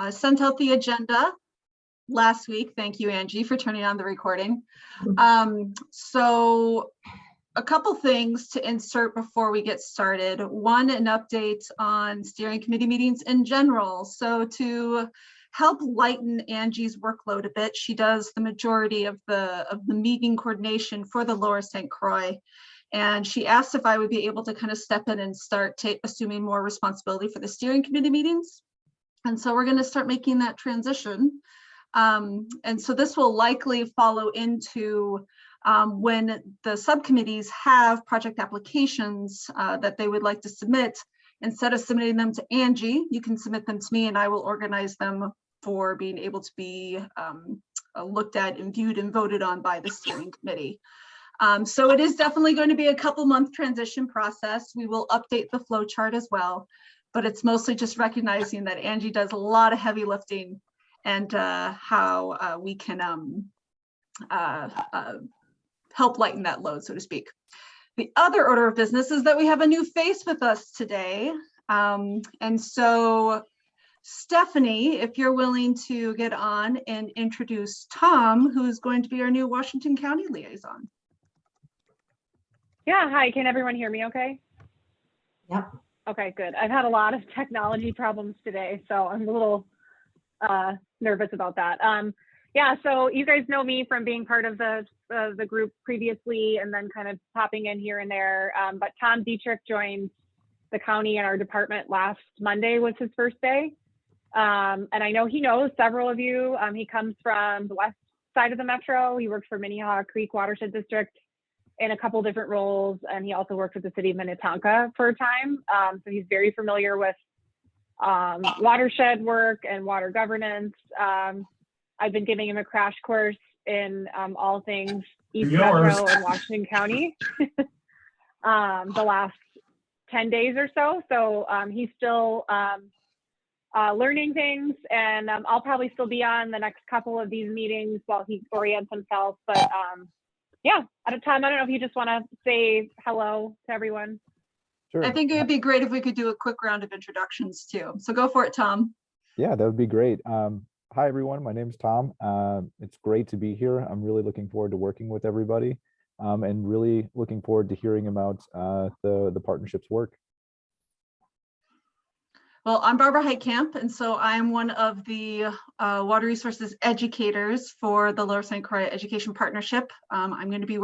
sent out the agenda last week. Thank you, Angie, for turning on the recording. So a couple things to insert before we get started. One, an update on steering committee meetings in general. So to help lighten Angie's workload a bit, she does the majority of the meeting coordination for the Lower St. Croix. And she asked if I would be able to kind of step in and start assuming more responsibility for the steering committee meetings. And so we're going to start making that transition. And so this will likely follow into when the subcommittees have project applications that they would like to submit. Instead of submitting them to Angie, you can submit them to me and I will organize them for being able to be looked at and viewed and voted on by the steering committee. So it is definitely going to be a couple-month transition process. We will update the flow chart as well, but it's mostly just recognizing that Angie does a lot of heavy lifting and how we can help lighten that load, so to speak. The other order of business is that we have a new face with us today. And so Stephanie, if you're willing to get on and introduce Tom, who's going to be our new Washington County liaison. Yeah, hi, can everyone hear me okay? Yep. Okay, good. I've had a lot of technology problems today, so I'm a little nervous about that. Yeah, so you guys know me from being part of the group previously and then kind of popping in here and there. But Tom Dietrich joined the county and our department last Monday was his first day. And I know he knows several of you. He comes from the west side of the metro. He worked for Minnehaha Creek Watershed District in a couple different roles. And he also worked with the city of Minnetonka for a time. So he's very familiar with watershed work and water governance. I've been giving him a crash course in all things East Metro and Washington County the last 10 days or so. So he's still learning things, and I'll probably still be on the next couple of these meetings while he orients himself. But yeah, at a time, I don't know if you just want to say hello to everyone. Sure. I think it would be great if we could do a quick round of introductions too. So go for it, Tom. Yeah, that would be great. Hi, everyone. My name is Tom. It's great to be here. I'm really looking forward to working with everybody and really looking forward to hearing about the partnership's work. Well, I'm Barbara Heitkamp, and so I'm one of the water resources educators for the Lower St. Croix Education Partnership. I'm going to be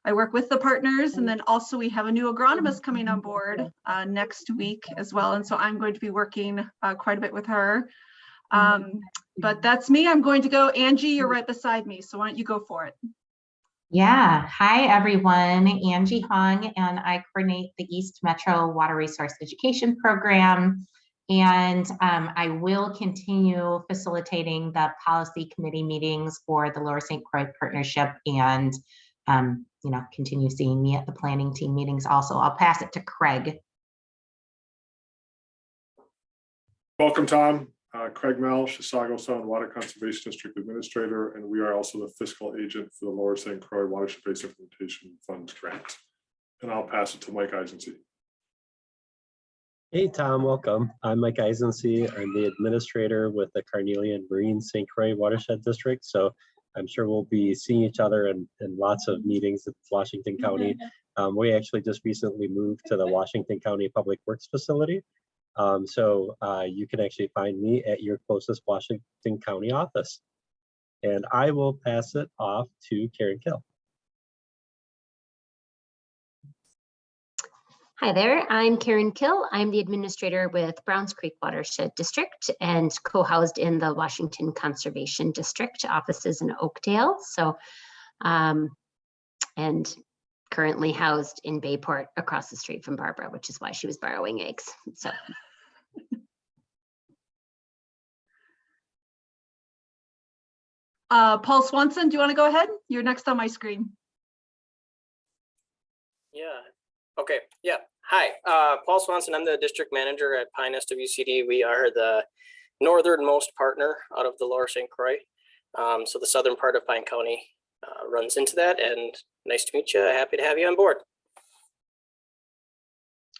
I work with the partners, and then also we have a new agronomist coming on board next week as well. And so I'm going to be working quite a bit with her. But that's me. I'm going to go. Angie, you're right beside me. So why don't you go for it? Yeah. Hi, everyone. Angie Hung, and I coordinate the East Metro Water Resource Education Program. And I will continue facilitating the policy committee meetings for the Lower St. Croix Partnership and, continue seeing me at the planning team meetings also. I'll pass it to Craig. Welcome, Tom. Craig Mell, Chisago Sound Water Conservation District Administrator, and we are also the fiscal agent for the Lower St. Croix Watershed-Based Implementation Funds grant. And I'll pass it to Mike Eisensee. Hey, Tom, welcome. I'm Mike Eisensee. I'm the administrator with the Carnelian Marine St. Croix Watershed District. So I'm sure we'll be seeing each other in lots of meetings at Washington County. We actually just recently moved to the Washington County Public Works facility. So you can actually find me at your closest Washington County office. And I will pass it off to Karen Kill. Hi there, I'm Karen Kill. I'm the administrator with Browns Creek Watershed District and co-housed in the Washington Conservation District offices in Oakdale. So, and currently housed in Bayport across the street from Barbara, which is why she was borrowing eggs. So. Paul Swanson, do you want to go ahead? You're next on my screen. Yeah. Okay. Yeah. Hi, Paul Swanson. I'm the district manager at Pine SWCD. We are the northernmost partner out of the Lower St. Croix. So the southern part of Pine County runs into that. And nice to meet you. Happy to have you on board.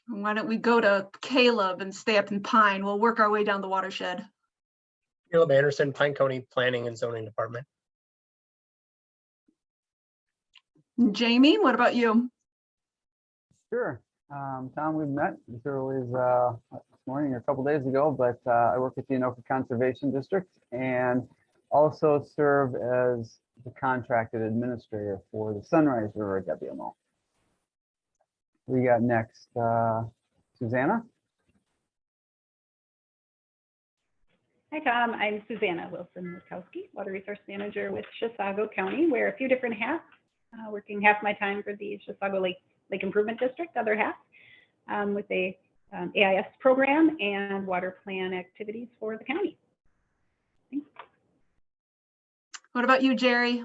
Why don't we go to Caleb and stay up in Pine? We'll work our way down the watershed. Caleb Anderson, Pine County Planning and Zoning Department. Jamie, what about you? Sure. Tom, we've met as early as this morning or a couple days ago, but I work at the Anoka Conservation District and also serve as the contracted administrator for the Sunrise River WMO. We got next, Susanna. Hi, Tom. I'm Susanna Wilson-Witkowski, Water Resource Manager with Chisago County. Wear a few different hats, working half my time for the Chisago Lake Improvement District, other half with a AIS program and water plan activities for the county. Thanks. What about you, Jerry?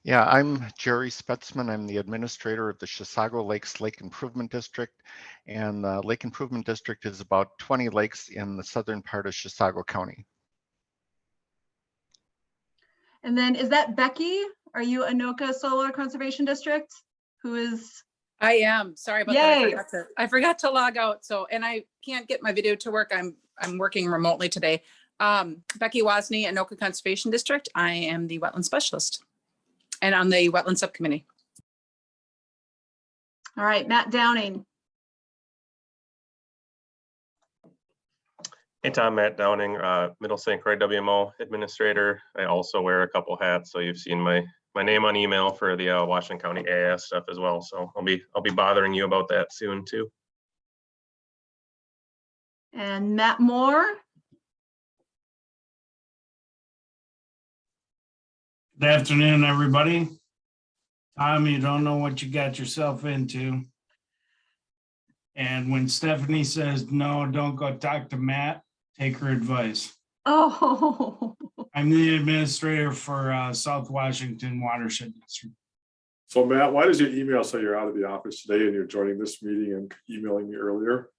Yeah, I'm Jerry Spetzman. I'm the administrator of the Chisago Lakes Lake Improvement District. And the Lake Improvement District is about 20 lakes in the southern part of Chisago County. And then is that Becky? Are you Anoka Solar Conservation District? Who is? I am. Sorry about Yay. that. I forgot to log out. So, and I can't get my video to work. I'm working remotely today. Becky Wozni, Anoka Conservation District. I am the wetland specialist and on the wetland subcommittee. All right, Matt Downing. Hey Tom, Matt Downing, Middle St. Croix WMO administrator. I also wear a couple hats, so you've seen my name on email for the Washington County AIS stuff as well. So I'll be bothering you about that soon too. And Matt Moore. Good afternoon, everybody. Tom, you don't know what you got yourself into. And when Stephanie says, no, don't go talk to Matt, take her advice. Oh. I'm the administrator for South Washington Watershed District. So Matt, why does your email say you're out of the office today and you're joining this meeting and emailing me earlier?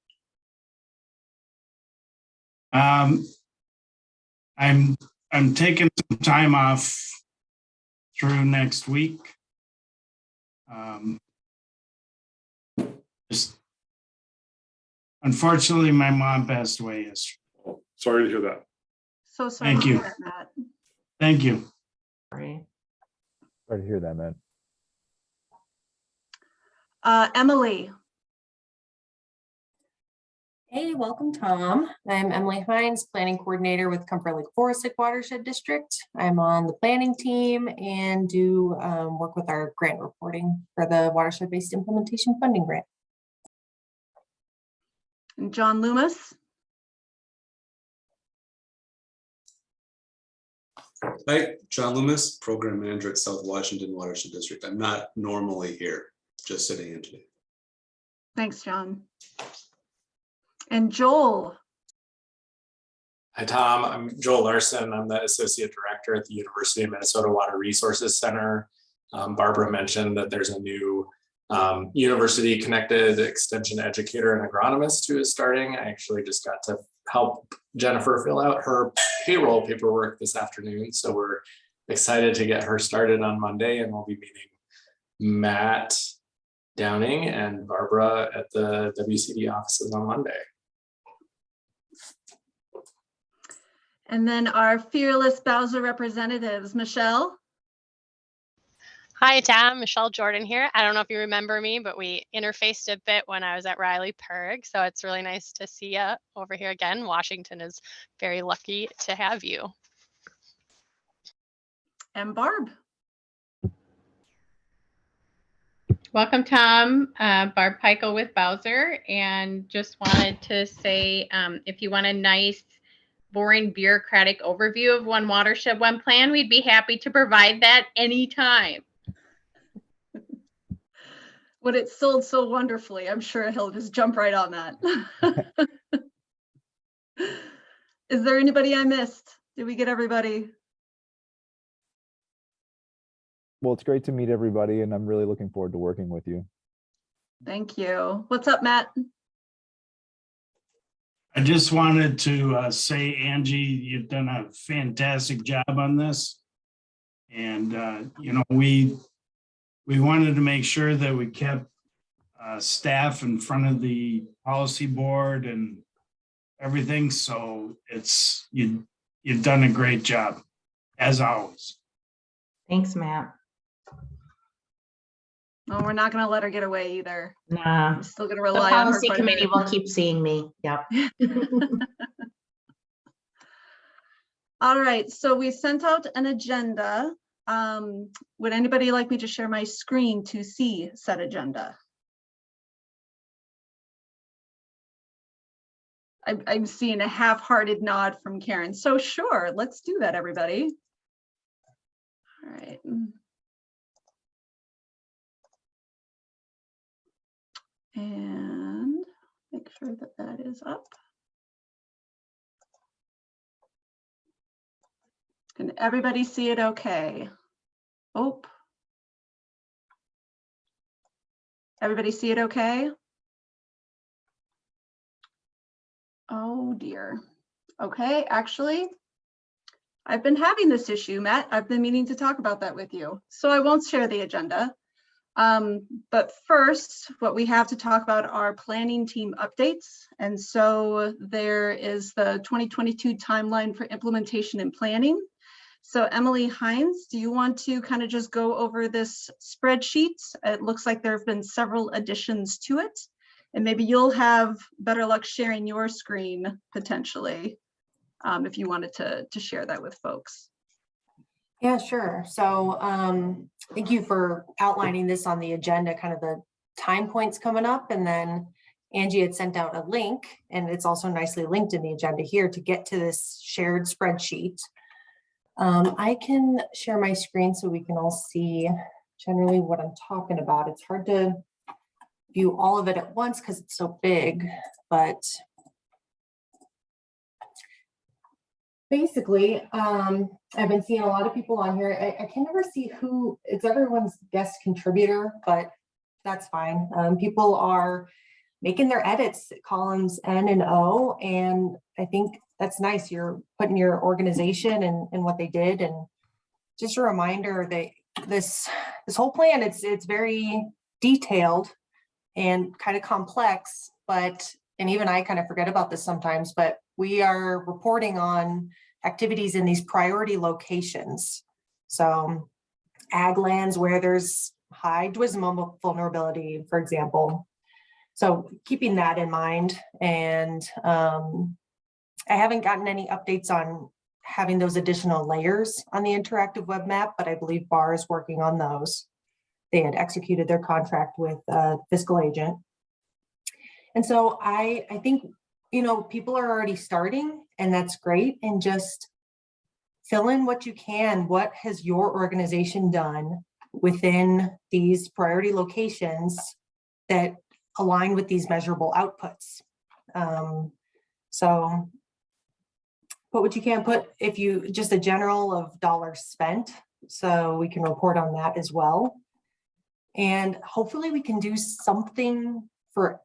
I'm taking some time off through next week. Just unfortunately, my mom passed away yesterday. Oh, sorry to hear that. So sorry. Thank you. To hear that, Matt. Thank you. Sorry. Sorry to hear that, Matt. Emily. Hey, welcome, Tom. I'm Emily Hines, Planning Coordinator with Comfort Lake Forest Lake Watershed District. I'm on the planning team and do work with our grant reporting for the Watershed-Based Implementation Funding Grant. And John Loomis. Hi, John Loomis, Program Manager at South Washington Watershed District. I'm not normally here, just sitting in today. Thanks, John. And Joel. Hi, Tom. I'm Joel Larson. I'm the Associate Director at the University of Minnesota Water Resources Center. Barbara mentioned that there's a new university connected extension educator and agronomist who is starting. I actually just got to help Jennifer fill out her payroll paperwork this afternoon. So we're excited to get her started on Monday, and we'll be meeting Matt Downing and Barbara at the WCD offices on Monday. And then our fearless Bowser representatives, Michelle. Hi, Tom. Michelle Jordan here. I don't know if you remember me, but we interfaced a bit when I was at Riley Perg. So it's really nice to see you over here again. Washington is very lucky to have you. And Barb. Welcome, Tom. Barb Peichel with Bowser, and just wanted to say, if you want a nice, boring bureaucratic overview of One Watershed, One Plan, we'd be happy to provide that anytime. When it's sold so wonderfully, I'm sure he'll just jump right on that. Is there anybody I missed? Did we get everybody? Well, it's great to meet everybody, and I'm really looking forward to working with you. Thank you. What's up, Matt? I just wanted to say, Angie, you've done a fantastic job on this. And, you know, we wanted to make sure that we kept staff in front of the policy board and everything. So you've done a great job, as always. Thanks, Matt. No, we're not going to let her get away either. Nah. I'm still going to The rely on her. policy quite a committee bit. will keep seeing me. Yep. All right, so we sent out an agenda. Would anybody like me to share my screen to see said agenda? I'm seeing a half-hearted nod from Karen. So sure, let's do that, everybody. All right. And make sure that that is up. Can everybody see it okay? Oh. Everybody see it okay? Oh dear. Okay, actually, I've been having this issue, Matt. I've been meaning to talk about that with you. So I won't share the agenda. But first, what we have to talk about are planning team updates. And so there is the 2022 timeline for implementation and planning. So Emily Hines, do you want to kind of just go over this spreadsheet? It looks like there have been several additions to it, and maybe you'll have better luck sharing your screen potentially if you wanted to share that with folks. Yeah, sure. So thank you for outlining this on the agenda, kind of the time points coming up. And then Angie had sent out a link, and it's also nicely linked in the agenda here to get to this shared spreadsheet. I can share my screen so we can all see generally what I'm talking about. It's hard to view all of it at once because it's so big, but basically, I've been seeing a lot of people on here. I can never see who, it's everyone's guest contributor, but that's fine. People are making their edits at columns N and O, and I think that's nice. You're putting your organization and what they did, and just a reminder that this whole plan, it's very detailed and kind of complex, and even I kind of forget about this sometimes, but we are reporting on activities in these priority locations. So ag lands where there's high DWISM vulnerability, for example. So keeping that in mind, and I haven't gotten any updates on having those additional layers on the interactive web map, but I believe BAR is working on those. They had executed their contract with a fiscal agent. And so I think, people are already starting, and that's great. And just fill in what you can. What has your organization done within these priority locations that align with these measurable outputs? So put what you can put, if you just a general of dollars spent, so we can report on that as well. And hopefully we can do something for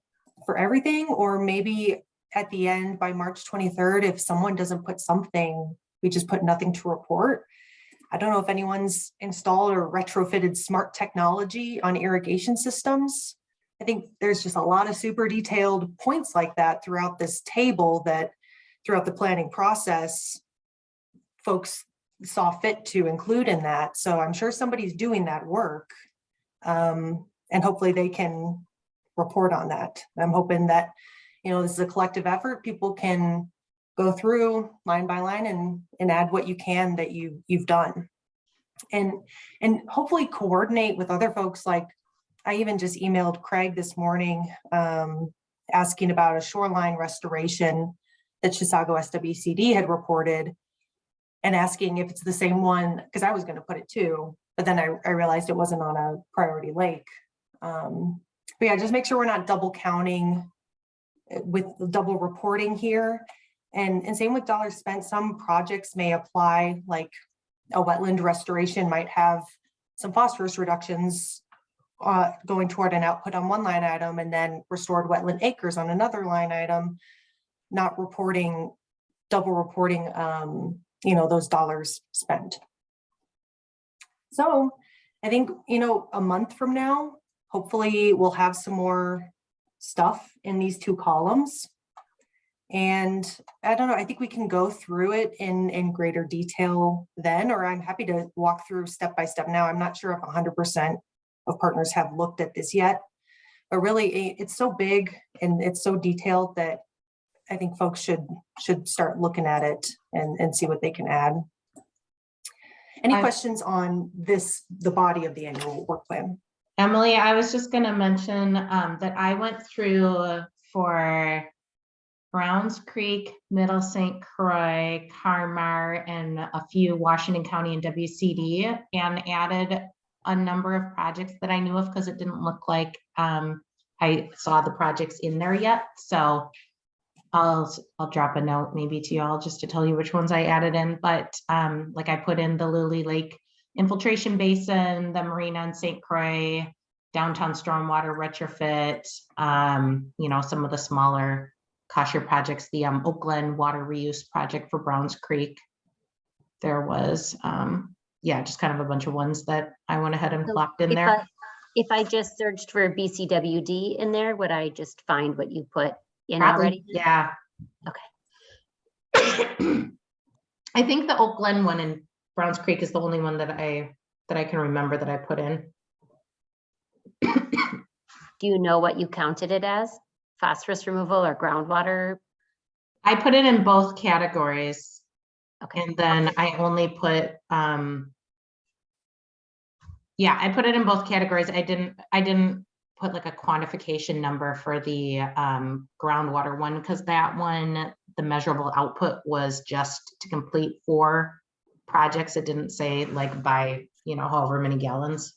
everything, or maybe at the end by March 23rd, if someone doesn't put something, we just put nothing to report. I don't know if anyone's installed or retrofitted smart technology on irrigation systems. I think there's just a lot of super detailed points like that throughout this table that throughout the planning process, folks saw fit to include in that. So I'm sure somebody's doing that work, and hopefully they can report on that. I'm hoping that, this is a collective effort. People can go through line by line and add what you can that you've done, and hopefully coordinate with other folks. Like I even just emailed Craig this morning asking about a shoreline restoration that Chisago SWCD had reported, and asking if it's the same one, because I was going to put it too, but then I realized it wasn't on a priority lake. But yeah, just make sure we're not double counting with the double reporting here. And same with dollars spent. Some projects may apply, like a wetland restoration might have some phosphorus reductions going toward an output on one line item, and then restored wetland acres on another line item, not reporting, double reporting, those dollars spent. So I think, a month from now, hopefully we'll have some more stuff in these two columns. And I don't know, I think we can go through it in greater detail then, or I'm happy to walk through step by step now. I'm not sure if 100% of partners have looked at this yet, but really it's so big and it's so detailed that I think folks should start looking at it and see what they can add. Any questions on the body of the annual work plan? Emily, I was just going to mention that I went through for Browns Creek, Middle St. Croix, Carmar, and a few Washington County and WCD, and added a number of projects that I knew of because it didn't look like I saw the projects in there yet. So I'll drop a note maybe to y'all just to tell you which ones I added in. But like I put in the Lily Lake infiltration basin, the marina in St. Croix, downtown stormwater retrofit, you know, some of the smaller kosher projects, the Oakland water reuse project for Browns Creek. There was, yeah, just kind of a bunch of ones that I went ahead and plopped in there. If I just searched for BCWD in there, would I just find what you put in Probably, already? yeah. Okay. I think the Oakland one in Browns Creek is the only one that I can remember that I put in. Do you know what you counted it as? Phosphorus removal or groundwater? I put it in both categories. Okay. And then I only put, yeah, I put it in both categories. I didn't put like a quantification number for the groundwater one, because that one, the measurable output was just to complete 4 projects. It didn't say like by, you know, however many gallons.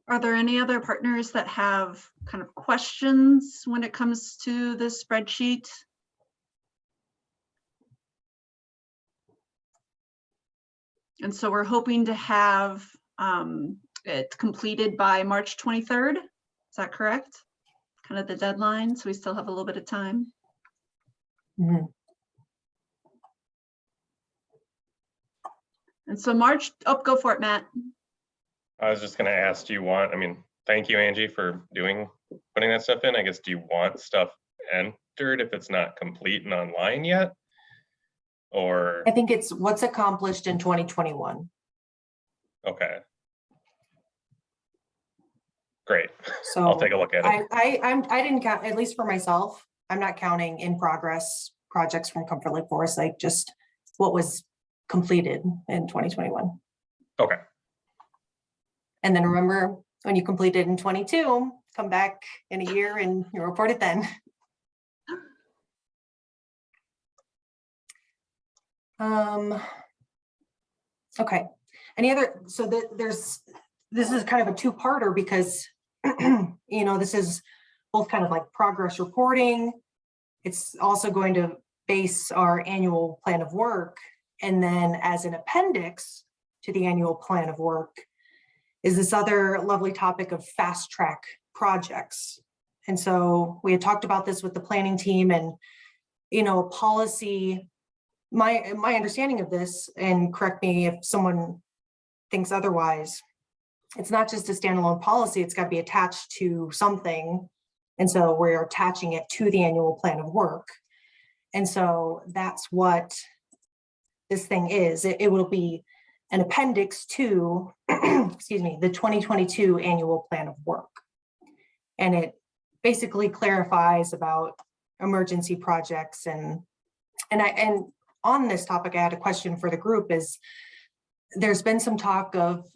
Are there any other partners that have kind of questions when it comes to this spreadsheet? And so we're hoping to have it completed by March 23rd. Is that correct? Kind of the deadline. So we still have a little bit of time. Mm-hmm. And so March, oh, go for it, Matt. I was just gonna ask, do you want, I mean, thank you, Angie, for putting that stuff in. I guess, do you want stuff entered if it's not complete and online yet? Or? I think it's what's accomplished in 2021. Okay. Great. So I'll take a look at it. I didn't count, at least for myself, I'm not counting in progress projects from Comfort Lake Forest, like just what was completed in 2021. Okay. And then remember, when you completed in 22, come back in a year and you report it then. Okay. Any other, so this is kind of a 2-parter because, you know, this is both kind of like progress reporting. It's also going to base our annual plan of work. And then as an appendix to the annual plan of work is this other lovely topic of fast track projects. And so we had talked about this with the planning team, and, you know, policy, my understanding of this, and correct me if someone thinks otherwise, it's not just a standalone policy, it's got to be attached to something. And so we're attaching it to the annual plan of work. And so that's what this thing is. It will be an appendix to, excuse me, the 2022 annual plan of work. And it basically clarifies about emergency projects. And on this topic, I had a question for the group is, there's been some talk of,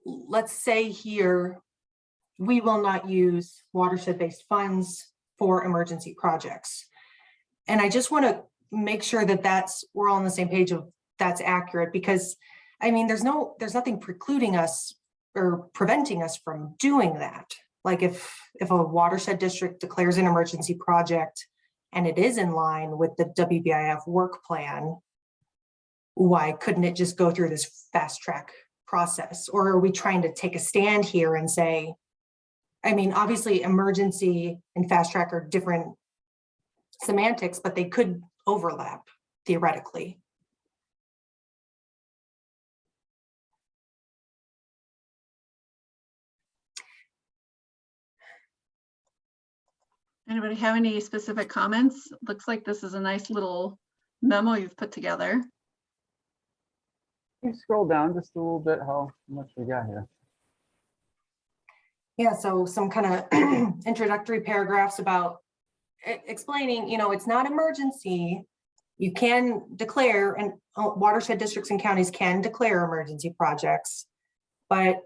let's say here, we will not use watershed-based funds for emergency projects. And I just want to make sure that we're all on the same page of that's accurate, because I mean, there's nothing precluding us or preventing us from doing that. Like if a watershed district declares an emergency project and it is in line with the WBIF work plan, why couldn't it just go through this fast track process? Or are we trying to take a stand here and say, I mean, obviously emergency and fast track are different semantics, but they could overlap theoretically. Anybody have any specific comments? Looks like this is a nice little memo you've put together. You scroll down just a little bit, how much we got here. Yeah, so some kind of introductory paragraphs about explaining, you know, it's not emergency. You can declare, and watershed districts and counties can declare emergency projects. But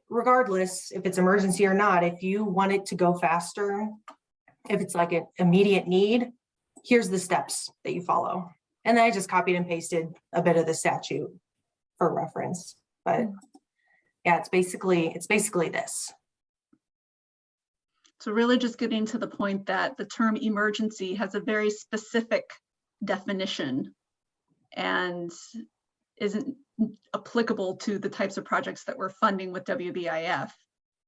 regardless, if it's emergency or not, if you want it to go faster, if it's like an immediate need, here's the steps that you follow. And then I just copied and pasted a bit of the statute for reference. But yeah, it's basically this. So really just getting to the point that the term emergency has a very specific definition and isn't applicable to the types of projects that we're funding with WBIF,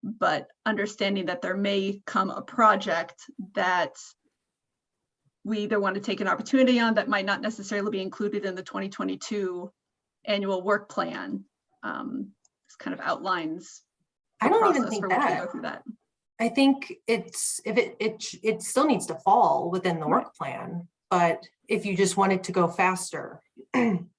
but understanding that there may come a project that we either want to take an opportunity on that might not necessarily be included in the 2022 annual work plan. This kind of outlines the I don't even process think for which we that. go through that. I think it's if it still needs to fall within the work plan, but if you just want it to go faster, and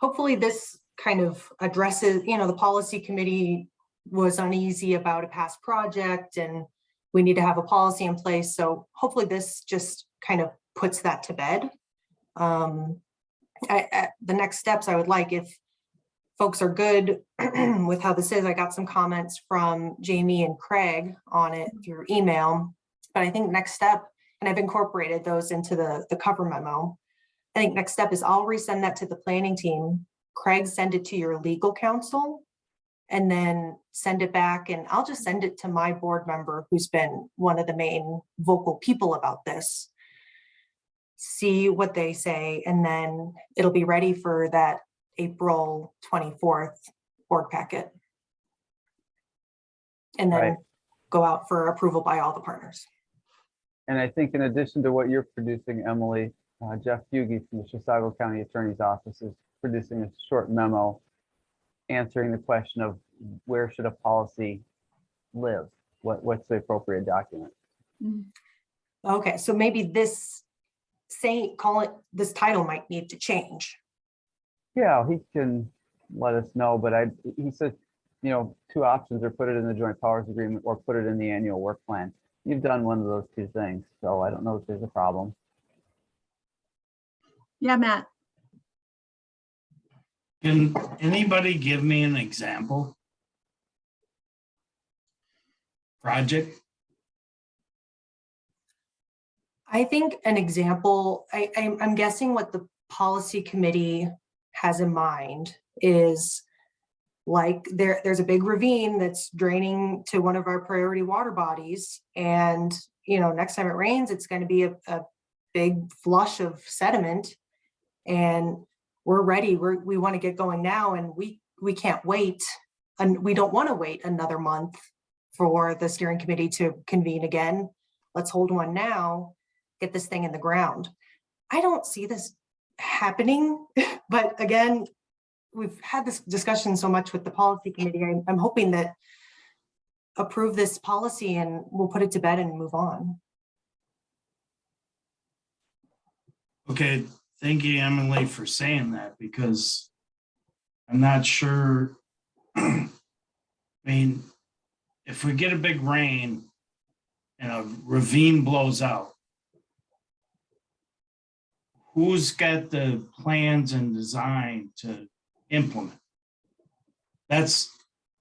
hopefully this kind of addresses, you know, the policy committee was uneasy about a past project and we need to have a policy in place. So hopefully this just kind of puts that to bed. The next steps I would like, if folks are good with how this is, I got some comments from Jamie and Craig on it through email, but I think next step, and I've incorporated those into the cover memo. I think next step is I'll resend that to the planning team. Craig, send it to your legal counsel and then send it back. And I'll just send it to my board member who's been one of the main vocal people about this. See what they say, and then it'll be ready for that April 24th board packet. And then go out for approval by all the partners. And I think in addition to what you're producing, Emily, Jeff Hughey from the Chisago County Attorney's Office is producing a short memo answering the question of where should a policy live? What's the appropriate document? Okay, so maybe this this title might need to change. Yeah, he can let us know, but he said, you know, two options are put it in the joint powers agreement or put it in the annual work plan. You've done one of those two things, so I don't know if there's a problem. Yeah, Matt. Can anybody give me an example? Project? I think an example, I'm guessing what the policy committee has in mind is like there's a big ravine that's draining to one of our priority water bodies. And, you know, next time it rains, it's going to be a big flush of sediment. And we're ready. We want to get going now, and we can't wait. And we don't want to wait another month for the steering committee to convene again. Let's hold one now, get this thing in the ground. I don't see this happening, but again, we've had this discussion so much with the policy committee. I'm hoping that approve this policy and we'll put it to bed and move on. Okay, thank you, Emily, for saying that, because I'm not sure. I mean, if we get a big rain and a ravine blows out, who's got the plans and design to implement? That's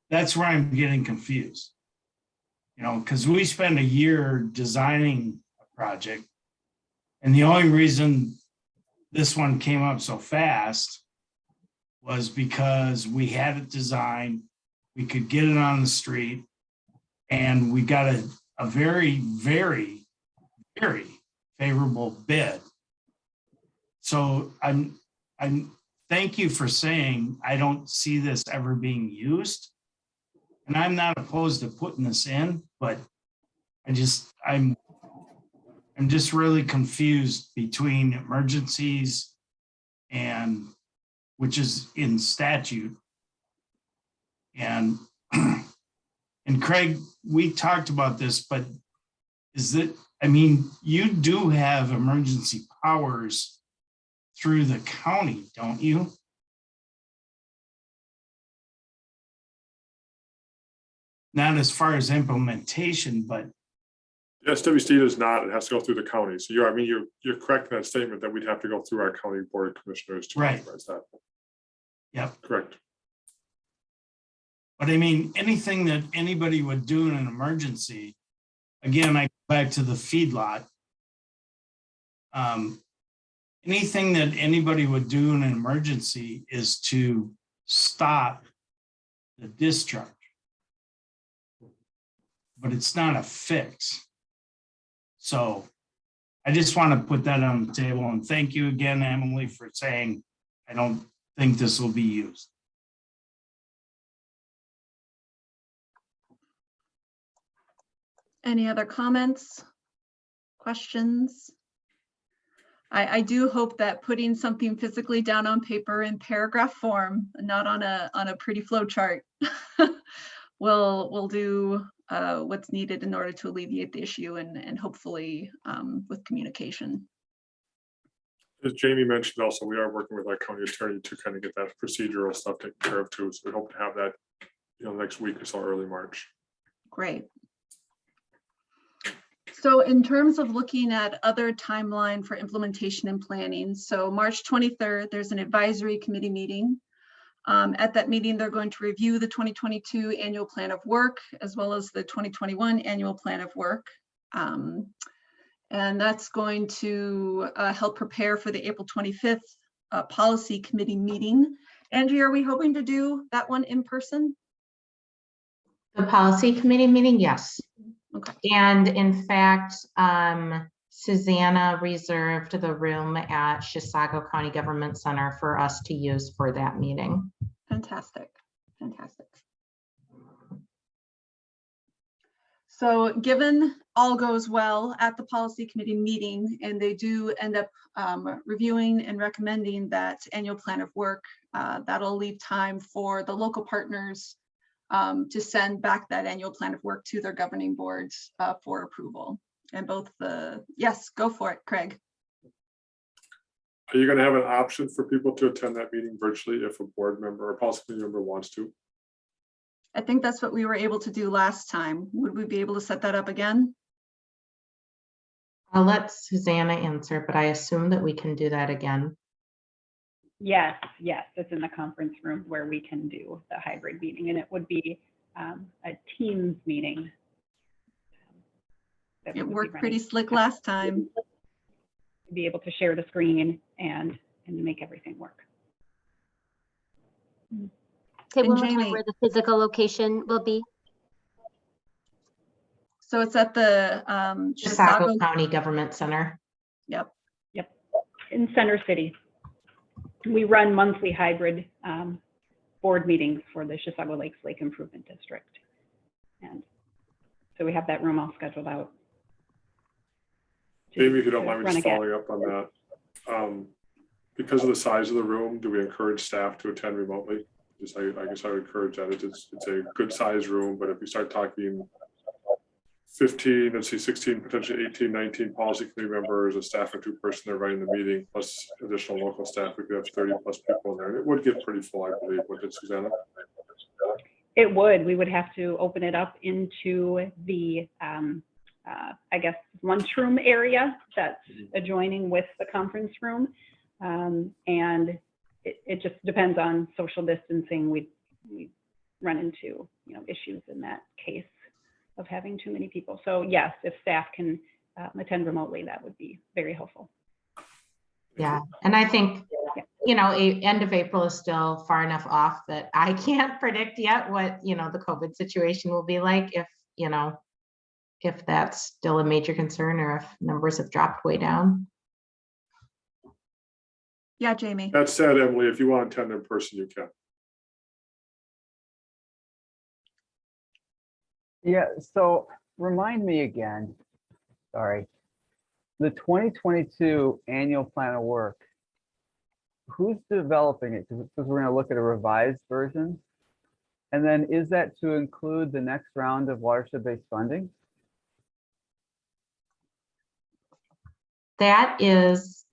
where I'm getting confused. You know, because we spend a year designing a project, and the only reason this one came up so fast was because we had it designed, we could get it on the street, and we got a very, very, very favorable bid. So I'm thank you for saying I don't see this ever being used. And I'm not opposed to putting this in, but I'm just really confused between emergencies and, which is in statute, and And Craig, we talked about this, but is it, I mean, you do have emergency powers through the county, don't you? Not as far as implementation, but The SWC does not, it has to go through the county. So I mean, you're correct in that statement that we'd have to go through our county board of commissioners to Right. authorize that. Yep. Correct. But I mean, anything that anybody would do in an emergency, again, I go back to the feedlot. Anything that anybody would do in an emergency is to stop the discharge. But it's not a fix. So I just want to put that on the table, and thank you again, Emily, for saying, I don't think this will be used. Any other comments, questions? I do hope that putting something physically down on paper in paragraph form, not on a pretty flow chart, will do what's needed in order to alleviate the issue and hopefully with communication. As Jamie mentioned, also, we are working with our county attorney to kind of get that procedural stuff taken care of too. So we hope to have that, next week or so, early March. Great. So in terms of looking at other timeline for implementation and planning, so March 23rd, there's an advisory committee meeting. At that meeting, they're going to review the 2022 annual plan of work, as well as the 2021 annual plan of work. And that's going to help prepare for the April 25th policy committee meeting. Angie, are we hoping to do that one in person? The policy committee meeting, yes. Okay. And in fact, Susanna reserved the room at Chisago County Government Center for us to use for that meeting. Fantastic, fantastic. So given all goes well at the policy committee meeting, and they do end up reviewing and recommending that annual plan of work, that'll leave time for the local partners to send back that annual plan of work to their governing boards for approval. And both yes, go for it, Craig. Are you going to have an option for people to attend that meeting virtually if a board member or policy committee member wants to? I think that's what we were able to do last time. Would we be able to set that up again? I'll let Susanna answer, but I assume that we can do that again. Yes, it's in the conference room where we can do the hybrid meeting, and it would be a Teams meeting. It worked pretty slick last time. Be able to share the screen and make everything work. Say one more time where the physical location will be. So it's at the Chisago County Government Center. Yep. In Center City. We run monthly hybrid board meetings for the Chisago Lakes Lake Improvement District. And so we have that room all scheduled out. Maybe if you don't mind me just following up on that. Because of the size of the room, do we encourage staff to attend remotely? I guess I would encourage that. It's a good size room, but if we start talking 15, let's see, 16, potentially 18, 19 policy committee members, a staff of 2 person there running the meeting, plus additional local staff, we could have 30 plus people in there. And it would get pretty full, I believe, wouldn't it, Susanna? It would. We would have to open it up into the, I guess, lunchroom area that's adjoining with the conference room. And it just depends on social distancing. We run into issues in that case of having too many people. So yes, if staff can attend remotely, that would be very helpful. Yeah, and I think, end of April is still far enough off that I can't predict yet what, the COVID situation will be like if that's still a major concern or if numbers have dropped way down. Yeah, Jamie. That said, Emily, if you want to attend in person, you can. Yeah, so remind me again, sorry, the 2022 annual plan of work, who's developing it? Because we're going to look at a revised version. And then is that to include the next round of watershed-based funding? That is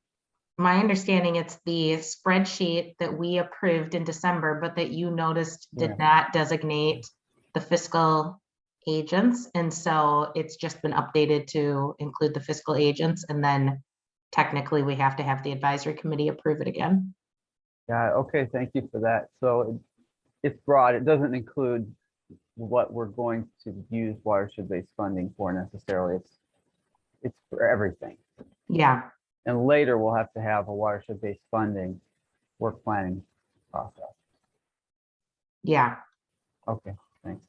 my understanding. It's the spreadsheet that we approved in December, but that you noticed did not designate the fiscal agents. And so it's just been updated to include the fiscal agents. And then technically we have to have the advisory committee approve it again. Yeah, okay, thank you for that. So it's broad. It doesn't include what we're going to use watershed-based funding for necessarily. It's for everything. Yeah. And later we'll have to have a watershed-based funding work planning process. Yeah. Okay, thanks.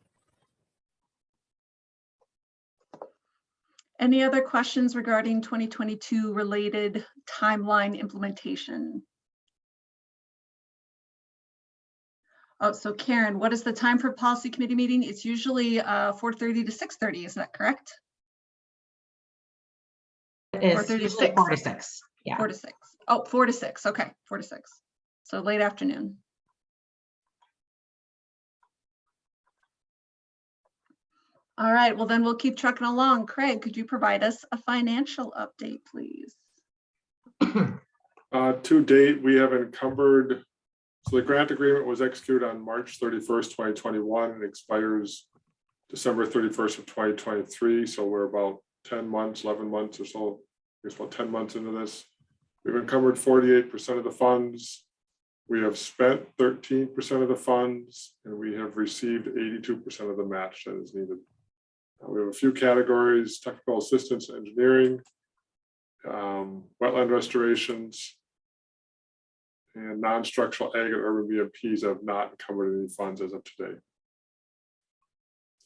Any other questions regarding 2022 related timeline implementation? Oh, so Karen, what is the time for policy committee meeting? It's usually 4:30 to 6:30, is that correct? It's usually 4 to 6. Yeah. 4 to 6. Oh, 4 to 6. Okay, 4 to 6. So late afternoon. All right, well then we'll keep trucking along. Craig, could you provide us a financial update, please? To date, we have encumbered, so the grant agreement was executed on March 31st, 2021 and expires December 31st of 2023. So we're about 10 months, 11 months or so, I guess about 10 months into this. We've encumbered 48% of the funds. We have spent 13% of the funds, and we have received 82% of the match that is needed. We have a few categories: technical assistance, engineering, wetland restorations, and non-structural ag and urban BMPs have not encumbered any funds as of today.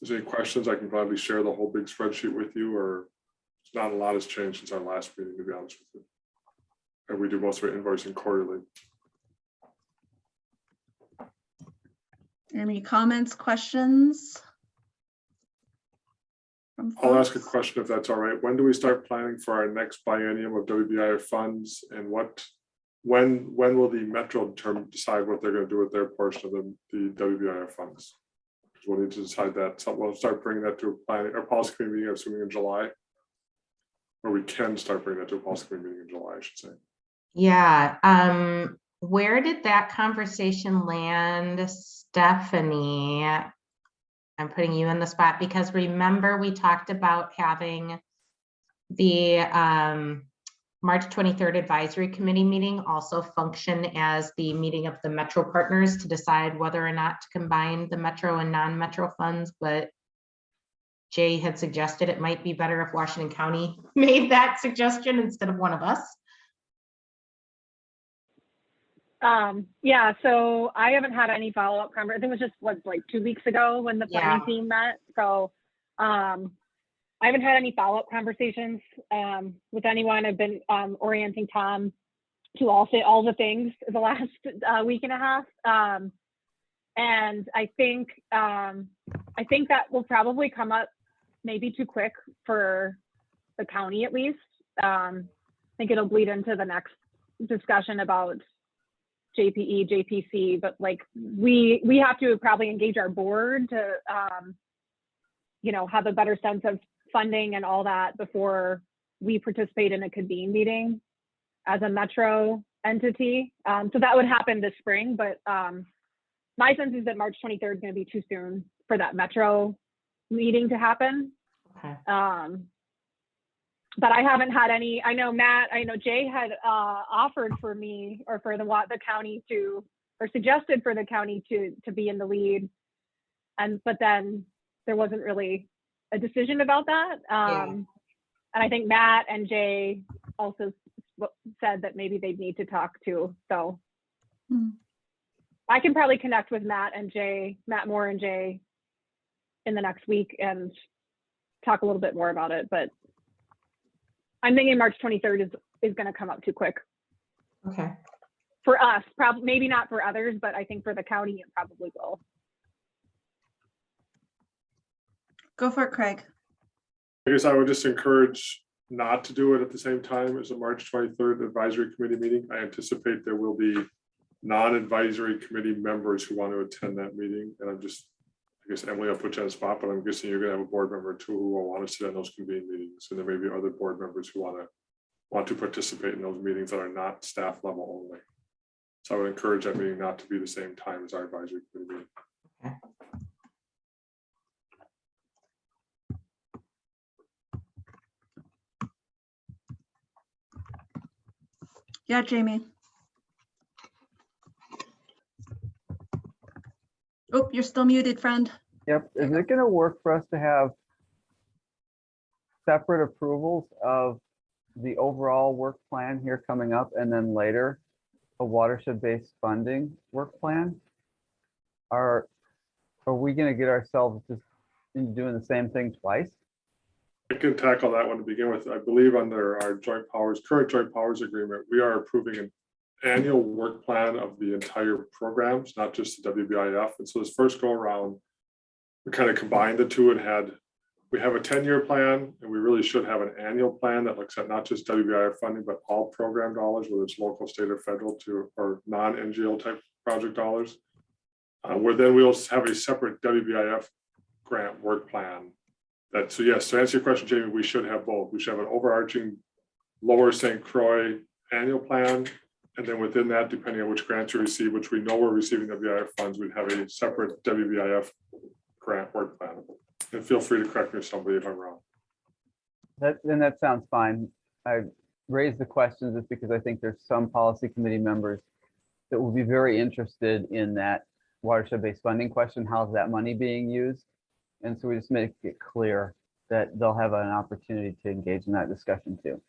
If there's any questions, I can probably share the whole big spreadsheet with you, or it's not a lot has changed since our last meeting, to be honest with you. And we do most of our invoicing quarterly. Any comments, questions? I'll ask a question if that's all right. When do we start planning for our next biennium of WBIF funds, and when will the Metro decide what they're going to do with their portion of the WBIF funds? Because we'll need to decide that. So we'll start bringing that to a planning or policy committee meeting, I'm assuming in July, or we can start bringing that to a policy committee meeting in July, I should say. Yeah. Where did that conversation land, Stephanie? I'm putting you in the spot because remember we talked about having the March 23rd advisory committee meeting also function as the meeting of the Metro partners to decide whether or not to combine the Metro and non-Metro funds. But Jay had suggested it might be better if Washington County made that suggestion instead of one of us. Yeah, so I haven't had any follow-up conversation. I think it was just like 2 weeks ago when the planning team met. So I haven't had any follow-up conversations with anyone. I've been orienting Tom to all the things the last week and a half. And I think that will probably come up maybe too quick for the county, at least. I think it'll bleed into the next discussion about JPE, JPC, but like we have to probably engage our board to have a better sense of funding and all that before we participate in a convene meeting as a Metro entity. So that would happen this spring, but my sense is that March 23rd is going to be too soon for that Metro meeting to happen. Okay. But I haven't had any. I know Jay had offered for me or for the county to, or suggested for the county to be in the lead, but then there wasn't really a decision about that. And I think Matt and Jay also said that maybe they'd need to talk too. So I can probably connect with Matt Moore and Jay in the next week and talk a little bit more about it, but I'm thinking March 23rd is going to come up too quick. Okay. For us, probably maybe not for others, but I think for the county it probably will. Go for it, Craig. I guess I would just encourage not to do it at the same time as the March 23rd advisory committee meeting. I anticipate there will be non-advisory committee members who want to attend that meeting, and I'm just guess Emily, I'll put you on the spot, but I'm guessing you're gonna have a board member too who will want to sit on those convened meetings. And there may be other board members who want to participate in those meetings that are not staff level only. So I would encourage that meeting not to be the same time as our advisory committee meeting. Okay. Yeah, Jamie. Oh, you're still muted, friend. Yep. Is it going to work for us to have separate approvals of the overall work plan here coming up and then later a watershed-based funding work plan? Are we going to get ourselves just into doing the same thing twice? I can tackle that one to begin with. I believe under our current joint powers agreement, we are approving an annual work plan of the entire programs, not just the WBIF. And so this first go around, we kind of combined the two and we have a 10-year plan, and we really should have an annual plan that looks at not just WBIF funding, but all program dollars, whether it's local, state, or federal, or non-NGO type project dollars. Where then we'll have a separate WBIF grant work plan. So yes, to answer your question, Jamie, we should have both. We should have an overarching Lower St. Croix annual plan. And then within that, depending on which grants we receive, which we know we're receiving WBIF funds, we'd have a separate WBIF grant work plan. And feel free to correct me if I'm wrong. That sounds fine. I raised the questions just because I think there's some policy committee members that will be very interested in that watershed-based funding question. How's that money being used? And so we just make it clear that they'll have an opportunity to engage in that discussion too.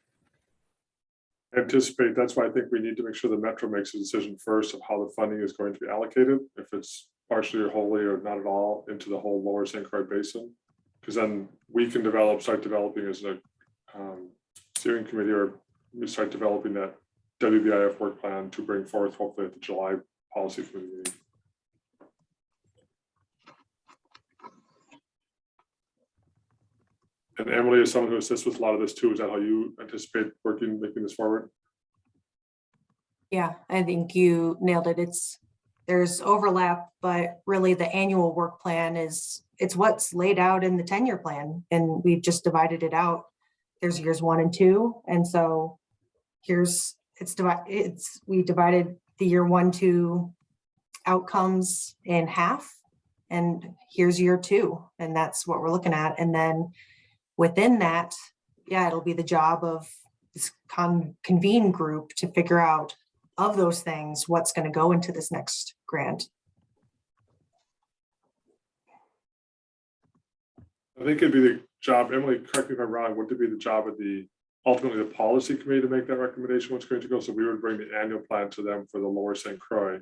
Anticipate, that's why I think we need to make sure the Metro makes a decision first of how the funding is going to be allocated, if it's partially or wholly or not at all into the whole Lower St. Croix Basin. Because then we can start developing as a steering committee, or we start developing that WBIF work plan to bring forth hopefully at the July policy committee meeting. And Emily is someone who assists with a lot of this too. Is that how you anticipate making this forward? Yeah, I think you nailed it. There's overlap, but really the annual work plan it's what's laid out in the 10-year plan, and we've just divided it out. There's years 1 and 2, and so we divided the year 1, 2 outcomes in half, and here's year 2, and that's what we're looking at. And then within that, yeah, it'll be the job of this convene group to figure out of those things what's going to go into this next grant. I think it'd be the job, Emily, correct me if I'm wrong, would it be the job of ultimately the policy committee to make that recommendation what's going to go? So we would bring the annual plan to them for the Lower St. Croix.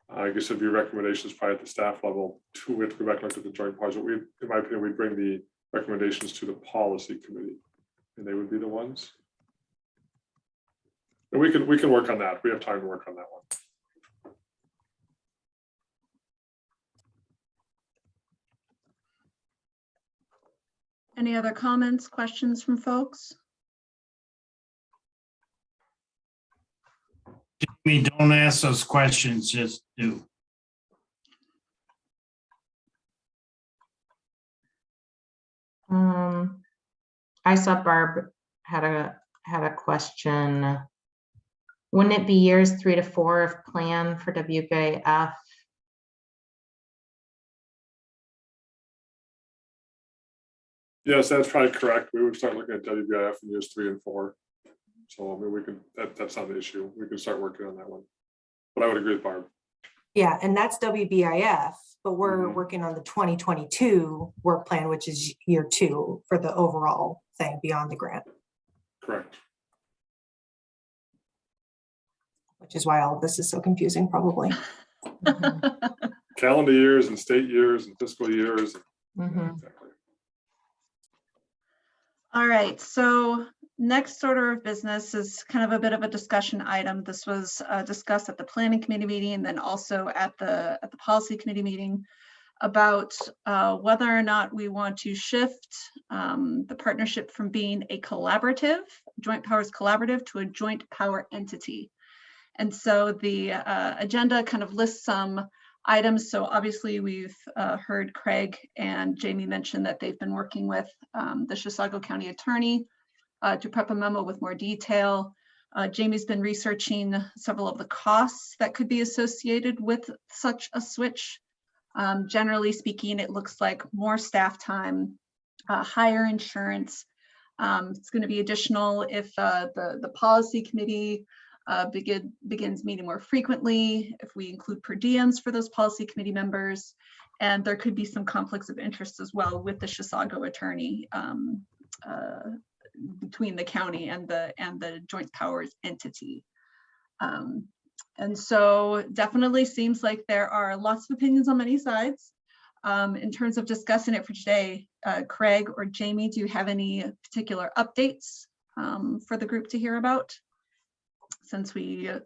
I guess it'd be recommendations probably at the staff level too. We have to go back and look at the joint powers. But in my opinion, we'd bring the recommendations to the policy committee, and they would be the ones. And we can work on that. We have time to work on that one. Any other comments, questions from folks? Jamie, don't ask those questions, just do. I saw Barb had a question. Wouldn't it be years 3 to 4 of plan for WBIF? Yes, that's probably correct. We would start looking at WBIF in years 3 and 4. So I mean, we can. That's not an issue. We can start working on that one. But I would agree with Barb. Yeah, and that's WBIF, but we're working on the 2022 work plan, which is year 2 for the overall thing beyond the grant. Correct. Which is why all of this is so confusing, probably. Calendar years and state years and fiscal years. Exactly. All right, so next order of business is kind of a bit of a discussion item. This was discussed at the planning committee meeting and then also at the policy committee meeting about whether or not we want to shift the partnership from being a collaborative, joint powers collaborative, to a joint power entity. And so the agenda kind of lists some items. So obviously we've heard Craig and Jamie mention that they've been working with the Chisago County Attorney to prep a memo with more detail. Jamie's been researching several of the costs that could be associated with such a switch. Generally speaking, it looks like more staff time, higher insurance. It's going to be additional if the policy committee begins meeting more frequently, if we include per diems for those policy committee members, and there could be some conflicts of interest as well with the Chisago attorney between the county and the joint powers entity. And so definitely seems like there are lots of opinions on many sides. In terms of discussing it for today, Craig or Jamie, do you have any particular updates for the group to hear about? Since a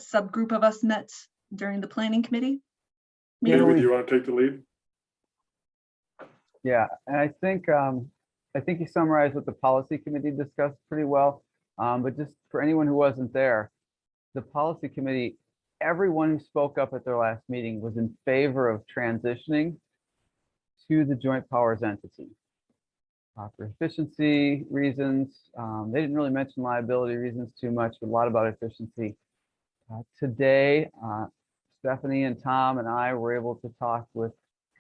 subgroup of us met during the planning committee. David, do you want to take the lead? Yeah, and I think you summarized what the policy committee discussed pretty well. But just for anyone who wasn't there, the policy committee, everyone who spoke up at their last meeting was in favor of transitioning to the joint powers entity. For efficiency reasons, they didn't really mention liability reasons too much, but a lot about efficiency. Today, Stephanie and Tom and I were able to talk with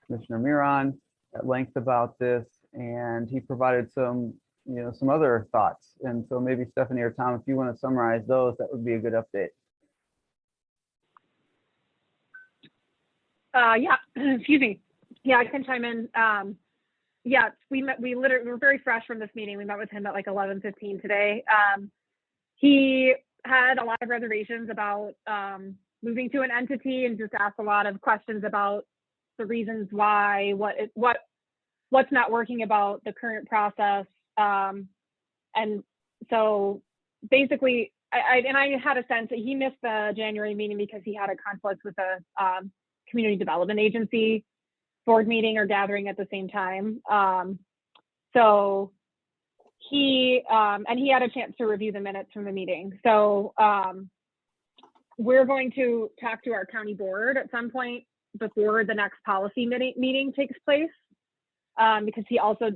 Commissioner Miron at length about this, and he provided some other thoughts. And so maybe Stephanie or Tom, if you want to summarize those, that would be a good update. Yeah, excuse me. Yeah, I can chime in. Yeah, we're very fresh from this meeting. We met with him at like 11:15 today. He had a lot of reservations about moving to an entity and just asked a lot of questions about the reasons why, what's not working about the current process. And so basically, I had a sense that he missed the January meeting because he had a conflict with the community development agency board meeting or gathering at the same time. So he had a chance to review the minutes from the meeting. So we're going to talk to our county board at some point before the next policy meeting takes place. Because he also,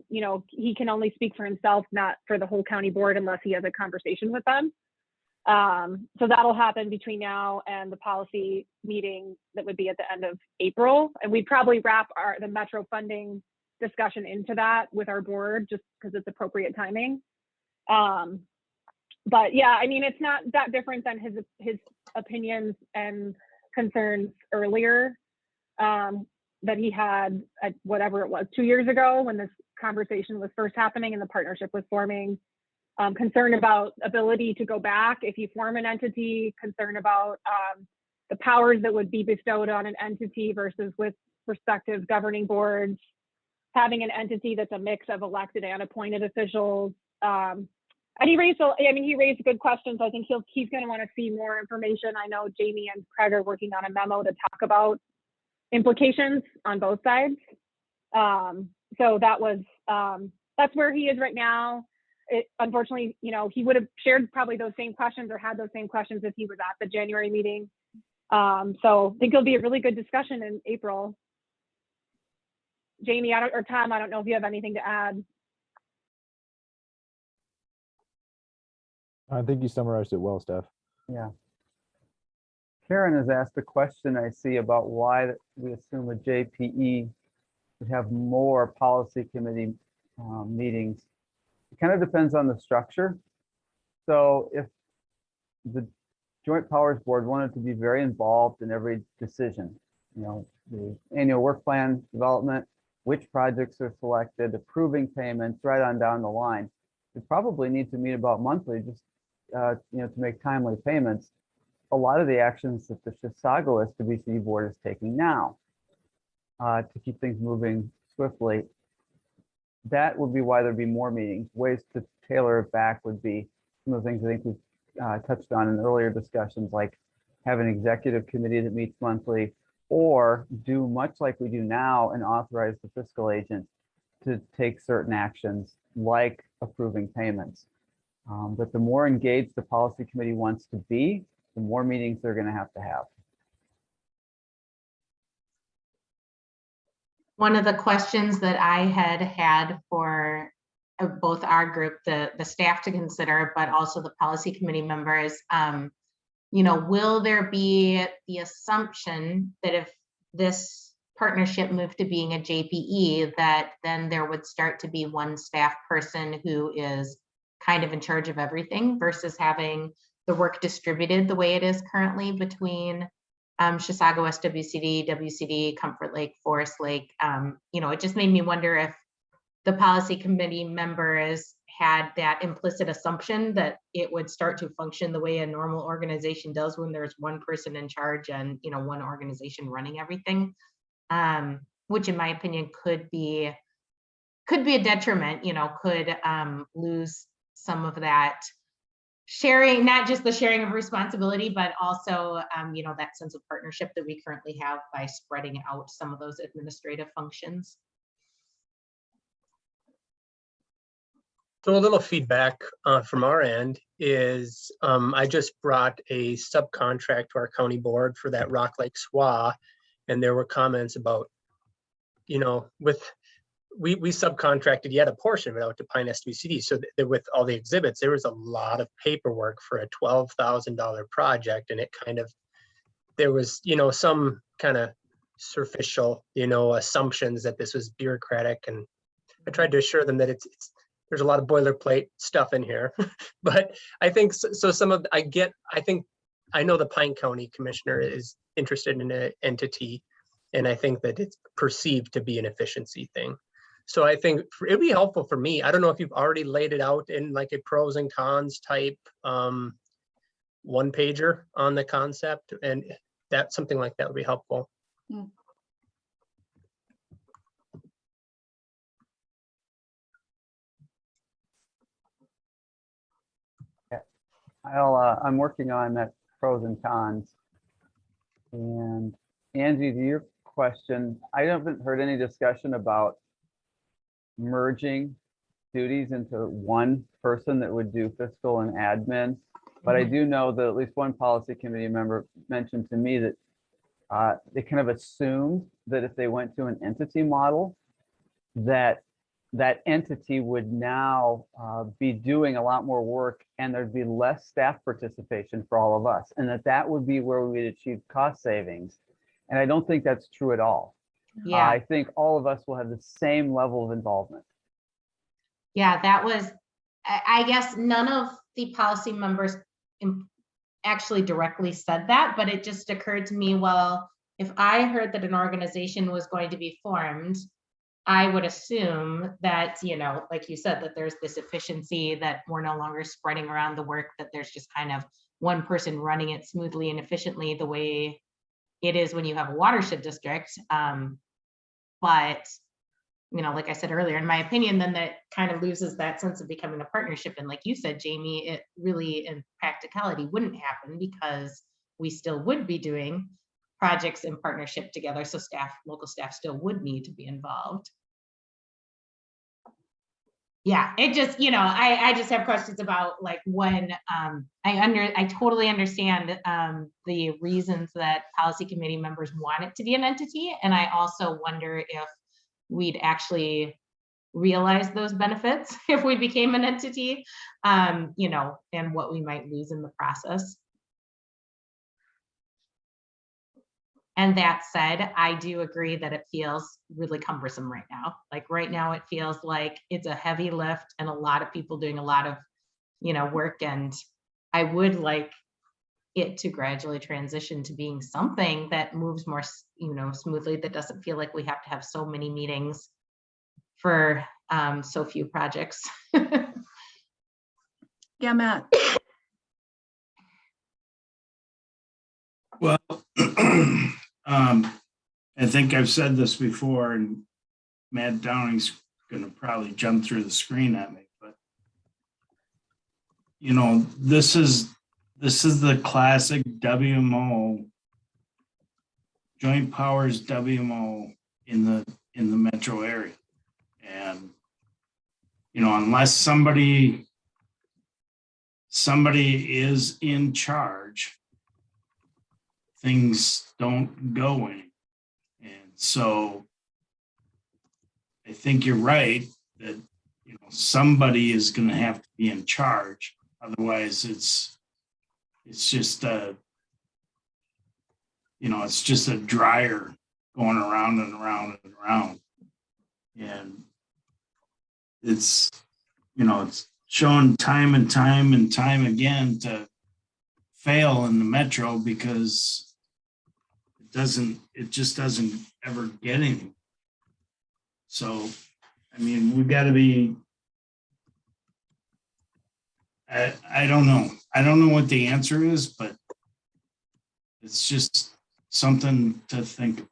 he can only speak for himself, not for the whole county board unless he has a conversation with them. So that'll happen between now and the policy meeting that would be at the end of April. And we'd probably wrap the Metro funding discussion into that with our board just because it's appropriate timing. But yeah, I mean, it's not that different than his opinions and concerns earlier that he had at whatever it was 2 years ago when this conversation was first happening and the partnership was forming. Concern about ability to go back if you form an entity, concern about the powers that would be bestowed on an entity versus with respective governing boards, having an entity that's a mix of elected and appointed officials. And he raised good questions. I think he's going to want to see more information. I know Jamie and Craig are working on a memo to talk about implications on both sides. So that's where he is right now. Unfortunately, he would have shared probably those same questions or had those same questions if he was at the January meeting. So I think it'll be a really good discussion in April. Jamie, or Tom, I don't know if you have anything to add. I think you summarized it well, Steph. Yeah. Karen has asked a question I see about why we assume a JPE would have more policy committee meetings. It kind of depends on the structure. So if the Joint Powers Board wanted to be very involved in every decision, the annual work plan development, which projects are selected, approving payments, right on down the line, we probably need to meet about monthly just to make timely payments. A lot of the actions that the Chisago SWCD board is taking now to keep things moving swiftly, that would be why there'd be more meetings. Ways to tailor it back would be some of the things I think we've touched on in earlier discussions, like have an executive committee that meets monthly, or do much like we do now and authorize the fiscal agent to take certain actions like approving payments. But the more engaged the policy committee wants to be, the more meetings they're going to have. One of the questions that I had for both our group, the staff to consider, but also the policy committee members, you know, will there be the assumption that if this partnership moved to being a JPE, that then there would start to be one staff person who is kind of in charge of everything versus having the work distributed the way it is currently between Chisago, SWCD, WCD, Comfort Lake, Forest Lake. You know, it just made me wonder if the policy committee members had that implicit assumption that it would start to function the way a normal organization does when there's one person in charge and, you know, one organization running everything, which in my opinion could be a detriment, you know, could lose some of that sharing, not just the sharing of responsibility, but also, you know, that sense of partnership that we currently have by spreading out some of those administrative functions. So a little feedback from our end is I just brought a subcontract to our county board for that Rock Lake SWA, and there were comments about, you know, we subcontracted yet a portion of it out to Pine SWCD. So with all the exhibits, there was a lot of paperwork for a $12,000 project, and it kind of, there was, you know, some kind of superficial, you know, assumptions that this was bureaucratic, and I tried to assure them that there's a lot of boilerplate stuff in here. But I think so some of, I know the Pine County Commissioner is interested in an entity, and I think that it's perceived to be an efficiency thing. So I think it'd be helpful for me. I don't know if you've already laid it out in like a pros and cons type one pager on the concept, and that something like that would be helpful. Mm. I'm working on that pros and cons. And Angie, to your question, I haven't heard any discussion about merging duties into one person that would do fiscal and admin. But I do know that at least one policy committee member mentioned to me that they kind of assumed that if they went to an entity model, that entity would now be doing a lot more work, and there'd be less staff participation for all of us, and that would be where we would achieve cost savings. And I don't think that's true at all. Yeah, I think all of us will have the same level of involvement. Yeah, that was, I guess none of the policy members actually directly said that, but it just occurred to me, well, if I heard that an organization was going to be formed, I would assume that, you know, like you said, that there's this efficiency, that we're no longer spreading around the work, that there's just kind of one person running it smoothly and efficiently the way it is when you have a watershed district. But, you know, like I said earlier, in my opinion, then that kind of loses that sense of becoming a partnership. And like you said, Jamie, it really in practicality wouldn't happen because we still would be doing projects in partnership together. So local staff still would need to be involved. Yeah, it just, you know, I just have questions about like when I totally understand the reasons that policy committee members want it to be an entity. And I also wonder if we'd actually realize those benefits if we became an entity, you know, and what we might lose in the process. And that said, I do agree that it feels really cumbersome right now. Like right now, it feels like it's a heavy lift and a lot of people doing a lot of, you know, work. And I would like it to gradually transition to being something that moves more, you know, smoothly, that doesn't feel like we have to have so many meetings for so few projects. Yeah, Matt. Well, I think I've said this before, and Matt Downing's going to probably jump through the screen at me, but you know, this is the classic WMO, joint powers WMO in the metro area. And you know, unless somebody is in charge, things don't go in. And so think you're right that, you know, somebody is going to have to be in charge. Otherwise, it's just you know, it's just a dryer going around and around and around. And it's, you know, it's shown time and time and time again to fail in the metro because it just doesn't ever get any. So, I mean, we've got to be, I don't know. I don't know what the answer is, but it's just something to think about.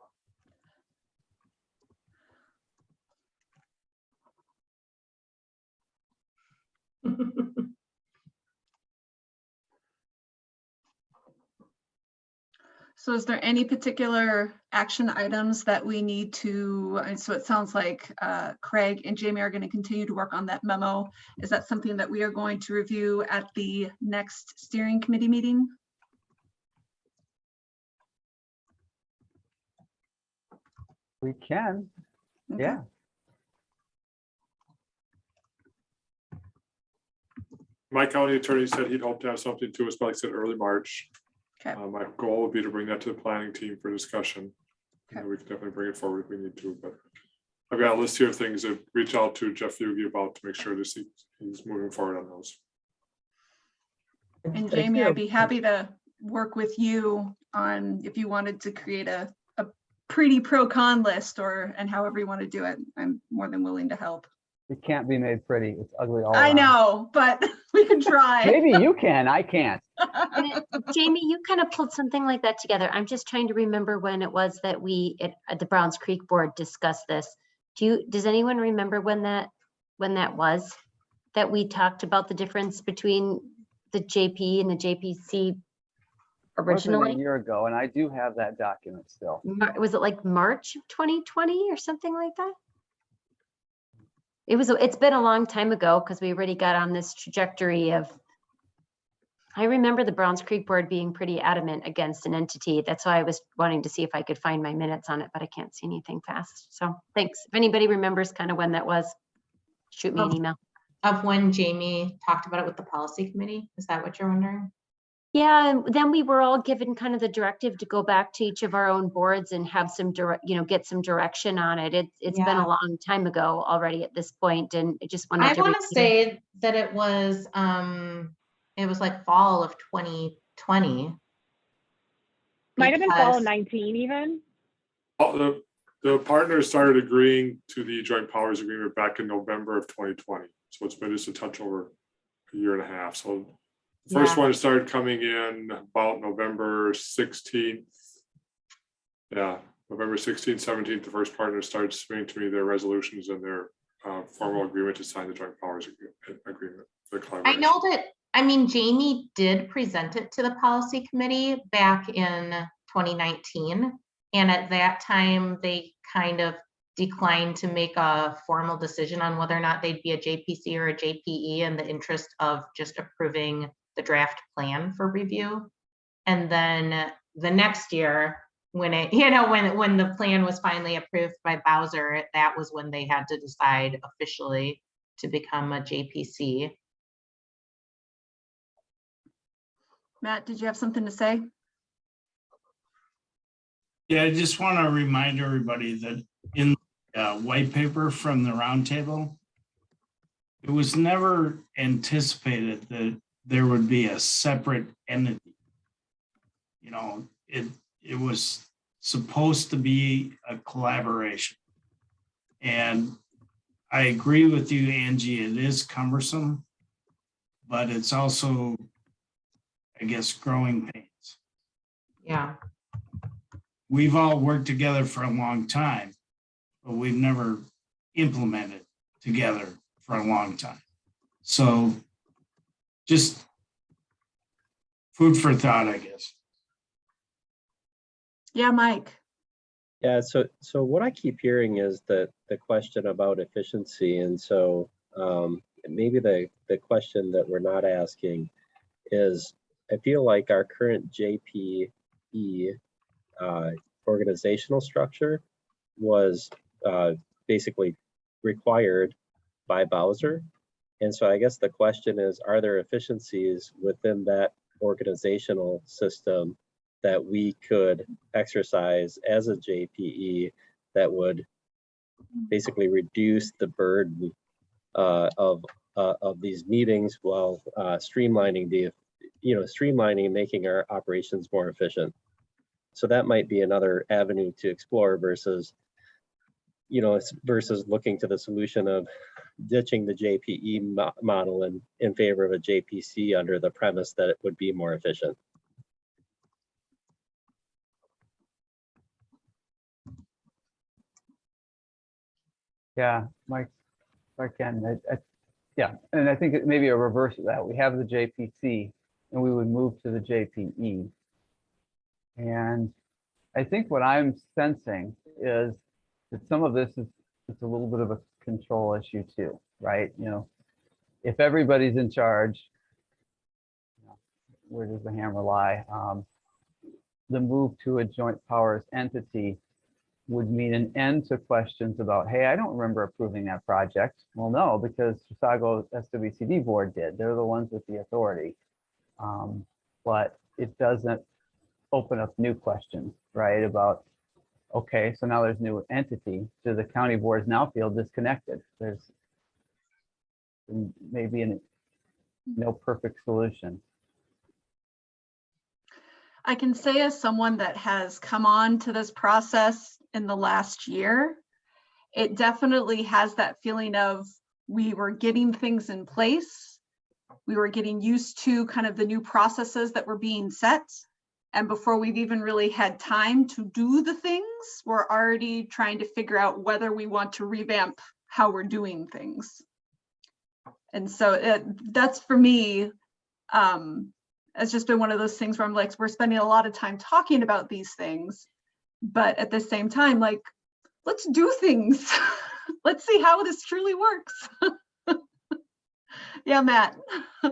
So is there any particular action items that we need to, and so it sounds like Craig and Jamie are going to continue to work on that memo. Is that something that we are going to review at the next steering committee meeting? We can, Okay. yeah. My county attorney said he'd hope to have something to us, but like I said, early March. Okay. My goal would be to bring that to the planning team for discussion. Okay. We can definitely bring it forward if we need to, but I've got a list here of things to reach out to Jeff Fugie about to make sure that he's moving forward on those. And Jamie, I'd be happy to work with you on if you wanted to create a pretty pro-con list and however you want to do it. I'm more than willing to help. It can't be made pretty. It's ugly all I around. know, but we can try. Maybe you can, I can't. Jamie, you kind of pulled something like that together. I'm just trying to remember when it was that we at the Browns Creek board discussed this. Does anyone remember when that was that we talked about the difference between the JP and the JPC originally? It was a year ago, and I do have that document still. Was it like March of 2020 or something like that? It's been a long time ago because we already got on this trajectory of, I remember the Browns Creek board being pretty adamant against an entity. That's why I was wanting to see if I could find my minutes on it, but I can't see anything fast. So thanks. If anybody remembers kind of when that was, shoot me an email. Of when Jamie talked about it with the policy committee? Is that what you're wondering? Yeah, and then we were all given kind of the directive to go back to each of our own boards and have some get some direction on it. It's been a long time ago already at this point, and I just wanted to. I want to say that it was like fall of 2020. Might have been fall of 19 even. The partners started agreeing to the joint powers agreement back in November of 2020. So it's been just a touch over a year and a half. So the first one started coming in about November 16th. Yeah, November 16th, 17th, the first partner started submitting to me their resolutions and their formal agreement to sign the joint powers agreement for the collaboration. I know that, I mean, Jamie did present it to the policy committee back in 2019. And at that time, they kind of declined to make a formal decision on whether or not they'd be a JPC or a JPE in the interest of just approving the draft plan for review. And then the next year, when when the plan was finally approved by Bowser, that was when they had to decide officially to become a JPC. Matt, did you have something to say? Yeah, I just want to remind everybody that in the white paper from the roundtable, it was never anticipated that there would be a separate entity. You know, it was supposed to be a collaboration. And I agree with you, Angie, it is cumbersome, but it's also, I guess, growing pains. Yeah. We've all worked together for a long time, but we've never implemented together for a long time. So just food for thought, I guess. Yeah, Mike. Yeah, so what I keep hearing is that the question about efficiency, and so maybe the question that we're not asking is, I feel like our current JPE organizational structure was basically required by Bowser. And so I guess the question is, are there efficiencies within that organizational system that we could exercise as a JPE that would basically reduce the burden of these meetings while streamlining streamlining and making our operations more efficient. So that might be another avenue to explore versus looking to the solution of ditching the JPE model in favor of a JPC under the premise that it would be more efficient. Yeah, Mike, again, yeah, and I think it may be a reverse of that. We have the JPC and we would move to the JPE. And I think what I'm sensing is that some of this is, it's a little bit of a control issue too, right? You know, if everybody's in charge, where does the hammer lie? The move to a joint powers entity would mean an end to questions about, hey, I don't remember approving that project. Well, no, because Chisago SWCD board did. They're the ones with the authority. But it doesn't open up new questions, right? About, okay, so now there's new entity. Do the county boards now feel disconnected? There's maybe no perfect solution. I can say as someone that has come on to this process in the last year, it definitely has that feeling of we were getting things in place. We were getting used to kind of the new processes that were being set. And before we've even really had time to do the things, we're already trying to figure out whether we want to revamp how we're doing things. And so that's for me, it's just been one of those things where I'm like, we're spending a lot of time talking about these things, but at the same time, like, let's do things. Let's see how this truly works. Yeah, Matt. I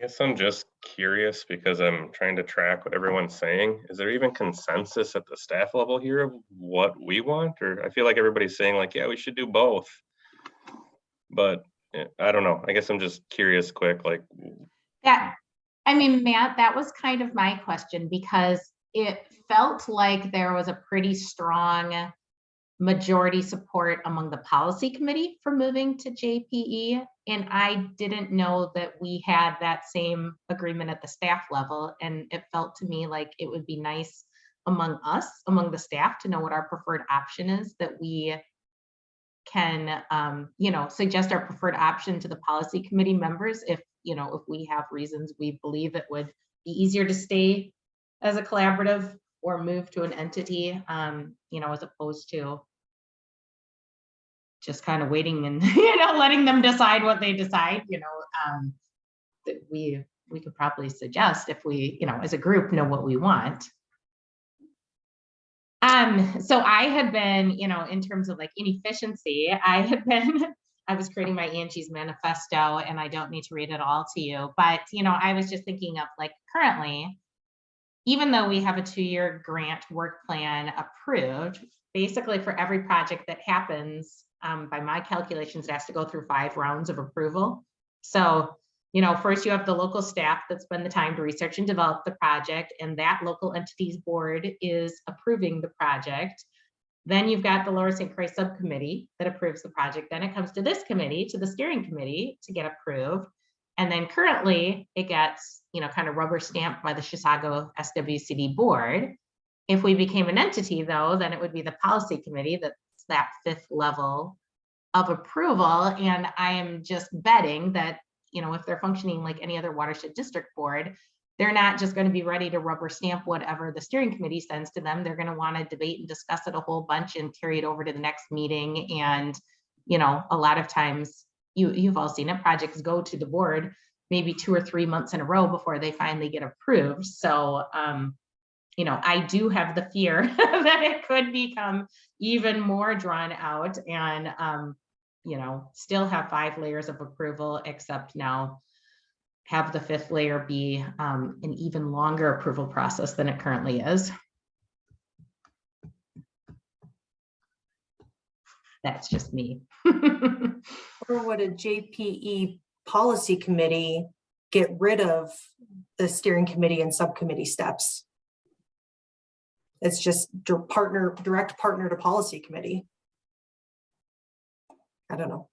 guess I'm just curious because I'm trying to track what everyone's saying. Is there even consensus at the staff level here of what we want? Or I feel like everybody's saying like, yeah, we should do both. But I don't know. I guess I'm just curious quick, like that. I mean, Matt, that was kind of my question because it felt like there was a pretty strong majority support among the policy committee for moving to JPE. And I didn't know that we had that same agreement at the staff level. And it felt to me like it would be nice among us, among the staff, to know what our preferred option is, that we can, suggest our preferred option to the policy committee members if we have reasons we believe it would be easier to stay as a collaborative or move to an entity, as opposed to just kind of waiting and, letting them decide what they decide, that we could probably suggest if we, as a group know what we want. So I had been, in terms of like inefficiency, I was creating my Angie's manifesto, and I don't need to read it all to you, but, I was just thinking of like currently, even though we have a 2-year grant work plan approved, basically for every project that happens, by my calculations, it has to go through 5 rounds of approval. So, first you have the local staff that spend the time to research and develop the project, and that local entity's board is approving the project. Then you've got the Lower St. Croix subcommittee that approves the project. Then it comes to this committee, to the steering committee, to get approved. And then currently it gets, kind of rubber stamped by the Chisago SWCD board. If we became an entity though, then it would be the policy committee that's that 5th level of approval. And I am just betting that, if they're functioning like any other watershed district board, they're not just going to be ready to rubber stamp whatever the steering committee sends to them. They're going to want to debate and discuss it a whole bunch and carry it over to the next meeting. And, a lot of times you've all seen it, projects go to the board maybe 2 or 3 months in a row before they finally get approved. So, I do have the fear that it could become even more drawn out and, still have 5 layers of approval, except now have the 5th layer be an even longer approval process than it currently is. That's just me. Or would a JPE policy committee get rid of the steering committee and subcommittee steps? It's just direct partner to policy committee. I don't know.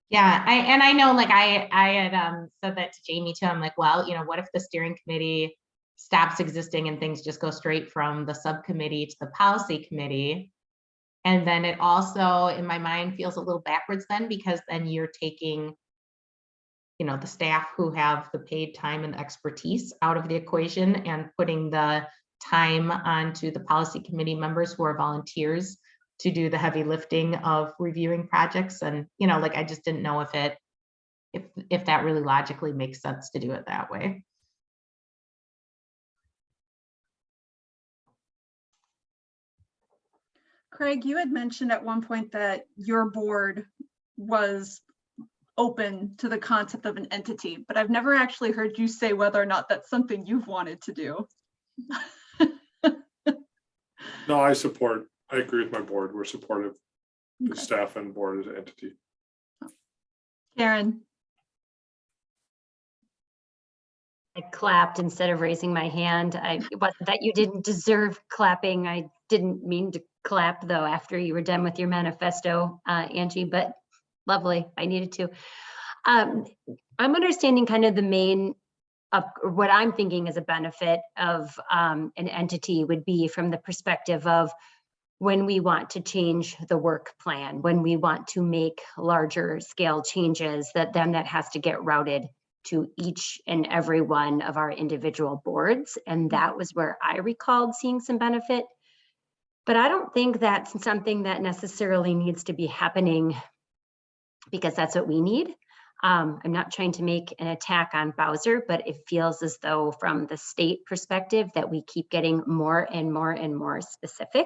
Yeah, I know, like I had said that to Jamie too. I'm like, well, what if the steering committee stops existing and things just go straight from the subcommittee to the policy committee? And then it also, in my mind, feels a little backwards then, because then you're taking, the staff who have the paid time and expertise out of the equation and putting the time onto the policy committee members who are volunteers to do the heavy lifting of reviewing projects. And, I just didn't know if that really logically makes sense to do it that way. Craig, you had mentioned at one point that your board was open to the concept of an entity, but I've never actually heard you say whether or not that's something you've wanted to do. No, I agree with my board. We're supportive. The staff and board as an entity. Karen. I clapped instead of raising my hand. It wasn't that you didn't deserve clapping. I didn't mean to clap though after you were done with your manifesto, Angie, but lovely. I needed to. I'm understanding kind of the main what I'm thinking is a benefit of an entity would be from the perspective of when we want to change the work plan, when we want to make larger scale changes, that has to get routed to each and every one of our individual boards. And that was where I recalled seeing some benefit. But I don't think that's something that necessarily needs to be happening because that's what we need. I'm not trying to make an attack on Bowser, but it feels as though from the state perspective that we keep getting more and more and more specific.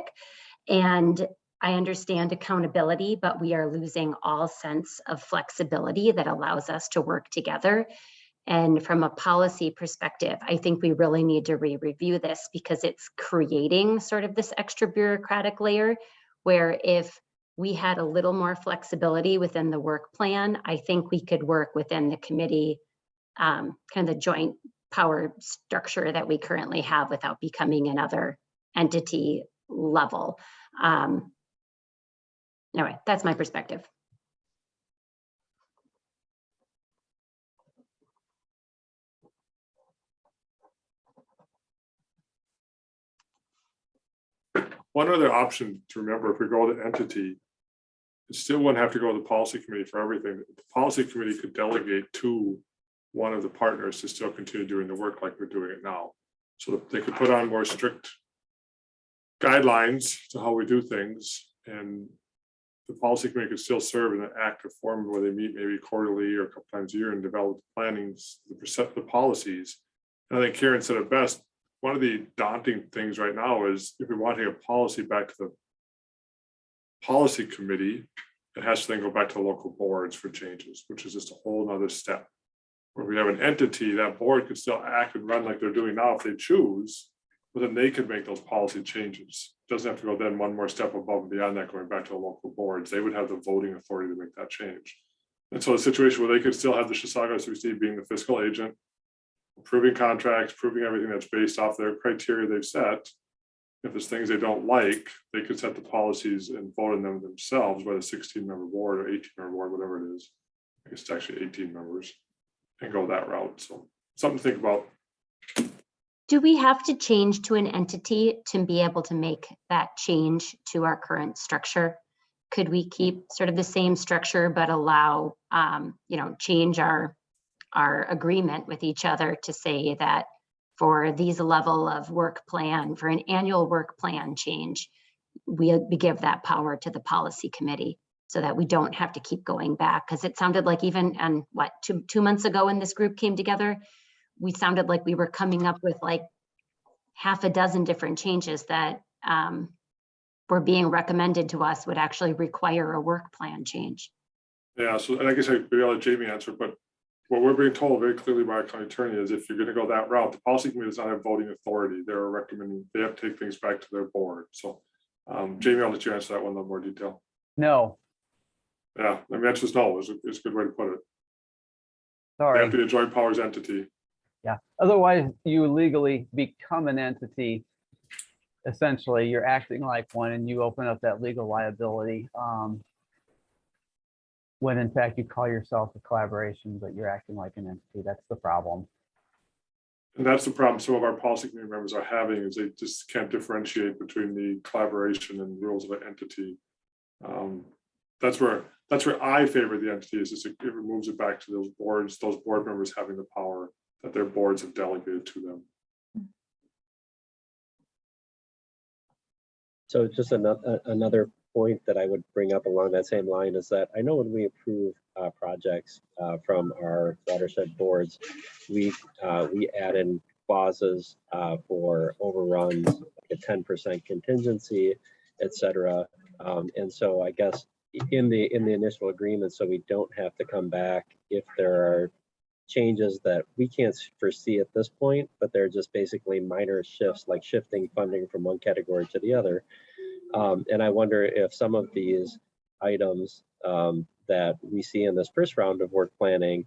And I understand accountability, but we are losing all sense of flexibility that allows us to work together. And from a policy perspective, I think we really need to review this because it's creating sort of this extra bureaucratic layer where if we had a little more flexibility within the work plan, I think we could work within the committee, kind of the joint power structure that we currently have without becoming another entity level. Anyway, that's my perspective. One other option to remember, if we go to entity, it still wouldn't have to go to the policy committee for everything. The policy committee could delegate to one of the partners to still continue doing the work like we're doing it now. So that they could put on more strict guidelines to how we do things, and the policy committee could still serve in an active form where they meet maybe quarterly or a couple times a year and develop the plannings, the policies. And I think Karen said it best. One of the daunting things right now is if we want to take a policy back to the policy committee, it has to then go back to the local boards for changes, which is just a whole nother step. Where we have an entity, that board could still act and run like they're doing now if they choose, but then they could make those policy changes. It doesn't have to go then one more step above and beyond that, going back to the local boards. They would have the voting authority to make that change. And so a situation where they could still have the Chisago SBC being the fiscal agent, approving contracts, proving everything that's based off their criteria they've set. If there's things they don't like, they could set the policies and vote on them themselves by the 16-member board or 18-member board, whatever it is. I guess it's actually 18 members, and go that route. So something to think about. Do we have to change to an entity to be able to make that change to our current structure? Could we keep sort of the same structure, but allow, change our agreement with each other to say that for these level of work plan, for an annual work plan change, we give that power to the policy committee so that we don't have to keep going back? Because it sounded like even on two months ago when this group came together, we sounded like we were coming up with like half a dozen different changes that were being recommended to us would actually require a work plan change. Yeah, so and I guess I'll let Jamie answer, but what we're being told very clearly by our county attorney is if you're going to go that route, the policy committee does not have voting authority. They're recommending they have to take things back to their board. So Jamie, I'll let you answer that one in a little more detail. No, Yeah, I mean, that's just no, it's a good way to put it. They Sorry. have to be a joint powers entity. Yeah. Otherwise, you legally become an entity. Essentially, you're acting like one, and you open up that legal liability. When in fact you call yourself a collaboration, but you're acting like an entity. That's the problem. And that's the problem some of our policy committee members are having, is they just can't differentiate between the collaboration and rules of an entity. That's where I favor the entity, is just it removes it back to those board members having the power that their boards have delegated to them. So just another point that I would bring up along that same line is that I know when we approve projects from our watershed boards, we add in clauses for overruns, like a 10% contingency, et cetera. And so I guess in the initial agreement, so we don't have to come back if there are changes that we can't foresee at this point, but they're just basically minor shifts, like shifting funding from one category to the other. And I wonder if some of these items that we see in this first round of work planning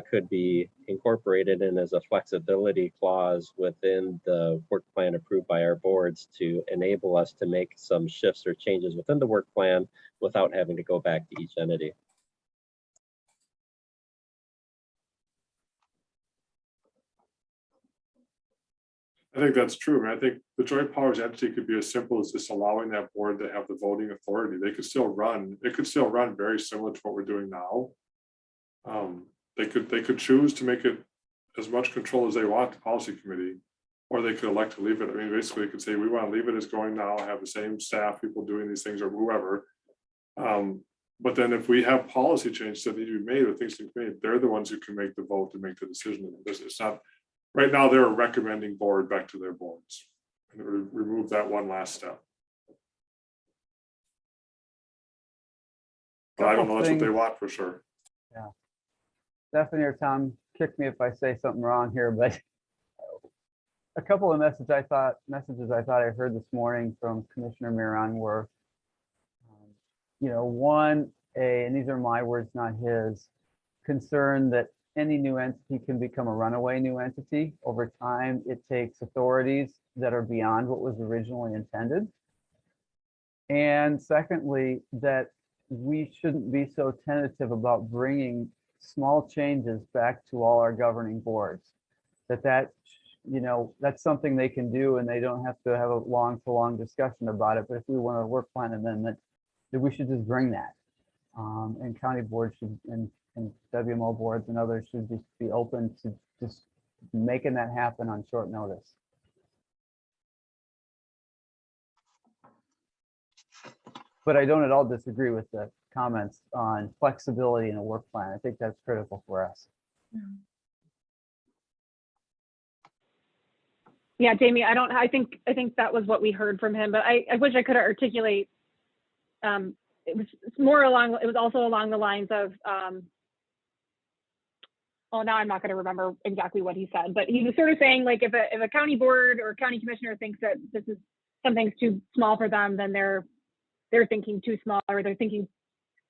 could be incorporated in as a flexibility clause within the work plan approved by our boards to enable us to make some shifts or changes within the work plan without having to go back to each entity. I think that's true. I mean, I think the joint powers entity could be as simple as just allowing that board to have the voting authority. They could still run. It could still run very similar to what we're doing now. They could choose to make it as much control as they want, the policy committee, or they could elect to leave it. I mean, basically, they could say we want to leave it as going now, have the same staff people doing these things, or whoever. But then if we have policy changes that need to be made or things to be made, they're the ones who can make the vote to make the decision. It's not. Right now, they're a recommending board back to their boards, and remove that one last step. But I don't know, that's what they want for sure. Yeah. Stephanie or Tom, kick me if I say something wrong here, but a couple of messages I thought I heard this morning from Commissioner Miron were, one, and these are my words, not his, concern that any new entity can become a runaway new entity. Over time, it takes authorities that are beyond what was originally intended. And secondly, that we shouldn't be so tentative about bringing small changes back to all our governing boards. That's something they can do, and they don't have to have a long discussion about it. But if we want a work plan amendment, then we should just bring that. And county boards should, and WMO boards and others should just be open to just making that happen on short notice. But I don't at all disagree with the comments on flexibility in a work plan. I think that's critical for us. Yeah, Jamie, I think that was what we heard from him, but I wish I could articulate. It was also along the lines of, now I'm not going to remember exactly what he said, but he was sort of saying, like, if a county board or county commissioner thinks that this is something's too small for them, then they're thinking too small, or they're thinking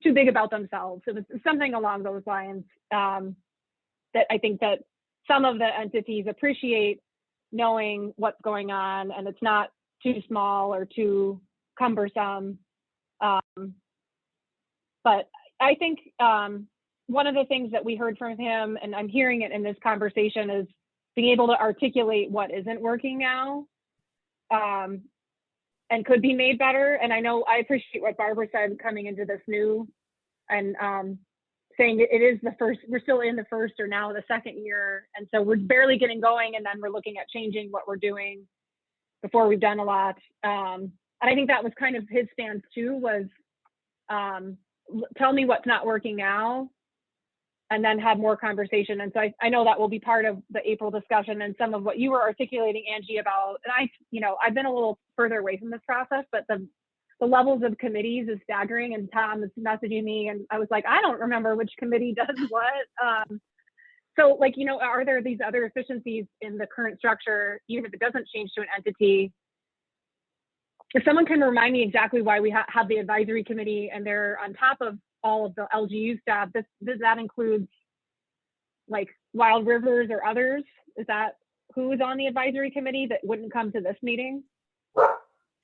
too big about themselves. It was something along those lines, that I think that some of the entities appreciate knowing what's going on, and it's not too small or too cumbersome. But I think one of the things that we heard from him, and I'm hearing it in this conversation, is being able to articulate what isn't working now, and could be made better. And I appreciate what Barbara said coming into this new, and saying it is the first, we're still in the first or now the second year. And so we're barely getting going, and then we're looking at changing what we're doing before we've done a lot. And I think that was kind of his stance too, was tell me what's not working now, and then have more conversation. And so I know that will be part of the April discussion, and some of what you were articulating, Angie, about, and I've been a little further away from this process, but the levels of committees is staggering, and Tom is messaging me, and I was like, I don't remember which committee does what. So, like, are there these other efficiencies in the current structure, even if it doesn't change to an entity? If someone can remind me exactly why we have the advisory committee, and they're on top of all of the LGU staff. Does that include like Wild Rivers or others? Is that who is on the advisory committee that wouldn't come to this meeting?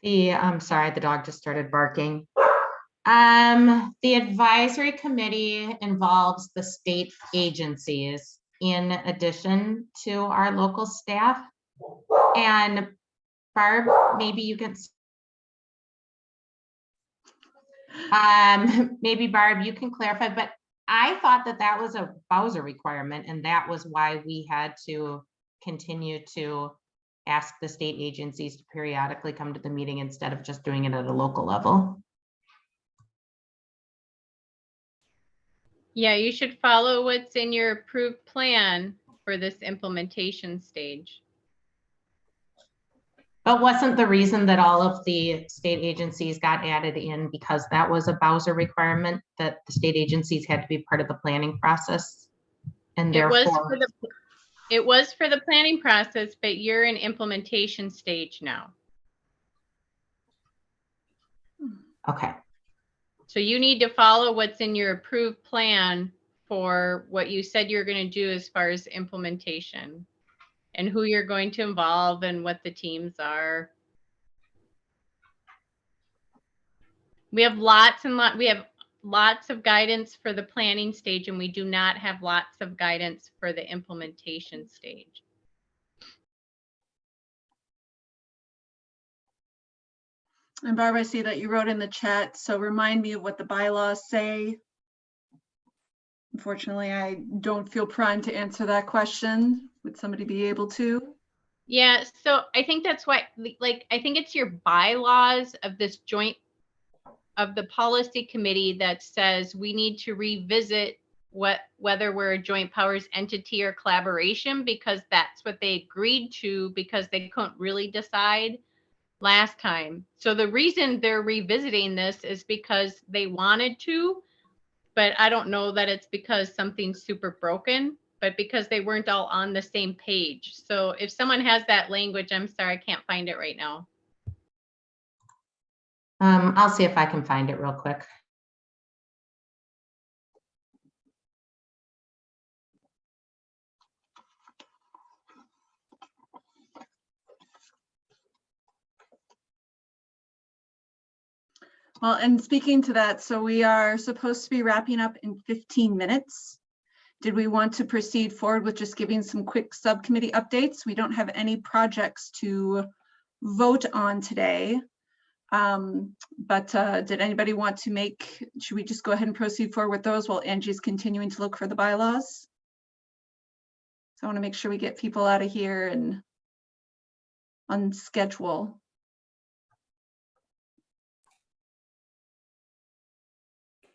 I'm sorry, the dog just started barking. The advisory committee involves the state agencies in addition to our local staff. And Barb, maybe you can, maybe Barb, you can clarify, but I thought that that was a Bowser requirement, and that was why we had to continue to ask the state agencies to periodically come to the meeting instead of just doing it at a local level. Yeah, you should follow what's in your approved plan for this implementation stage. But wasn't the reason that all of the state agencies got added in because that was a Bowser requirement, that the state agencies had to be part of the planning process? And therefore, it was for the planning process, but you're in implementation stage now. Okay. So you need to follow what's in your approved plan for what you said you're going to do as far as implementation and who you're going to involve and what the teams are. We have lots of guidance for the planning stage, and we do not have lots of guidance for the implementation stage. And Barbara, I see that you wrote in the chat, so remind me of what the bylaws say. Unfortunately, I don't feel primed to answer that question. Would somebody be able to? Yeah, so I think that's why, like, I think it's your bylaws of this joint, of the policy committee that says we need to revisit whether we're a joint powers entity or collaboration, because that's what they agreed to, because they couldn't really decide last time. So the reason they're revisiting this is because they wanted to, but I don't know that it's because something's super broken, but because they weren't all on the same page. So if someone has that language, I'm sorry, I can't find it right now. I'll see if I can find it real quick. Well, and speaking to that, so we are supposed to be wrapping up in 15 minutes. Did we want to proceed forward with just giving some quick subcommittee updates? We don't have any projects to vote on today. But did anybody want to should we just go ahead and proceed forward with those while Angie's continuing to look for the bylaws? So I want to make sure we get people out of here and on schedule.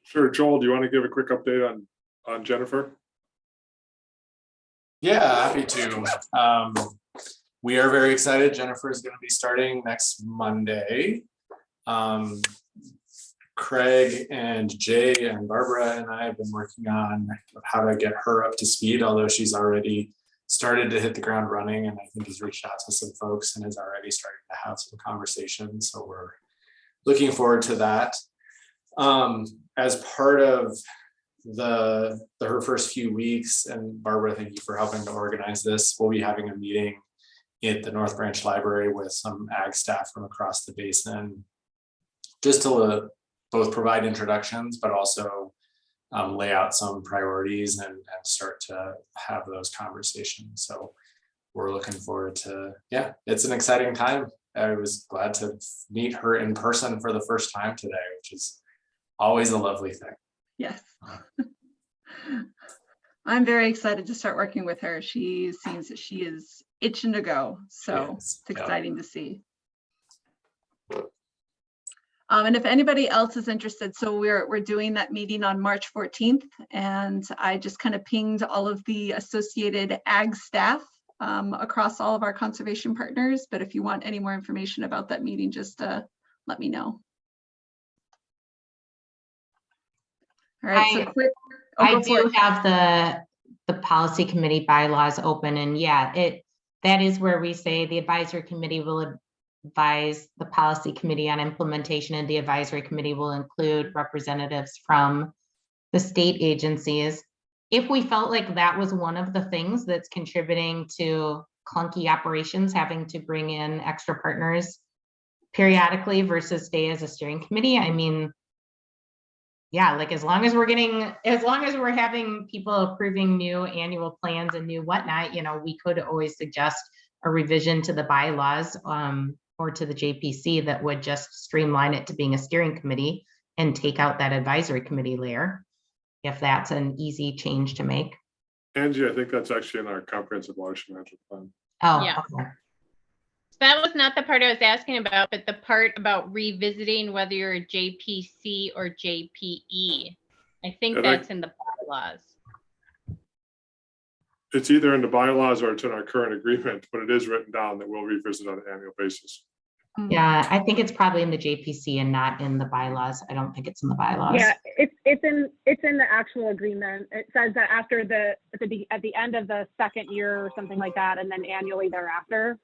Sure, Joel, do you want to give a quick update on Jennifer? Yeah, happy to. We are very excited. Jennifer is going to be starting next Monday. Craig and Jay and Barbara and I have been working on how to get her up to speed, although she's already started to hit the ground running, and I think has reached out to some folks and is already starting to have some conversations. So we're looking forward to that. As part of her first few weeks, and Barbara, thank you for helping to organize this, we'll be having a meeting at the North Branch Library with some ag staff from across the basin, just to both provide introductions, but also lay out some priorities and start to have those conversations. So we're looking forward to, yeah, it's an exciting time. I was glad to meet her in person for the first time today, which is always a lovely thing. Yes. I'm very excited to start working with her. She seems that she is itching to go. So it's exciting to see. And if anybody else is interested, so we're doing that meeting on March 14th, and I just kind of pinged all of the associated ag staff across all of our conservation partners. But if you want any more information about that meeting, just let me know. All right, so quick. I do have the policy committee bylaws open, and yeah, that is where we say the advisory committee will advise the policy committee on implementation, and the advisory committee will include representatives from the state agencies. If we felt like that was one of the things that's contributing to clunky operations, having to bring in extra partners periodically versus stay as a steering committee, I mean, yeah, like as long as we're having people approving new annual plans and new whatnot, we could always suggest a revision to the bylaws or to the JPC that would just streamline it to being a steering committee and take out that advisory committee layer, if that's an easy change to make. Angie, I think that's actually in our comprehensive watershed management plan. Oh, Yeah. okay. That was not the part I was asking about, but the part about revisiting whether you're a JPC or JPE. I think that's in the bylaws. It's either in the bylaws or it's in our current agreement, but it is written down that we'll revisit on an annual basis. Yeah, I think it's probably in the JPC and not in the bylaws. I don't think it's in the bylaws. Yeah, it's in the actual agreement. It says that after at the end of the second year or something like that, and then annually thereafter,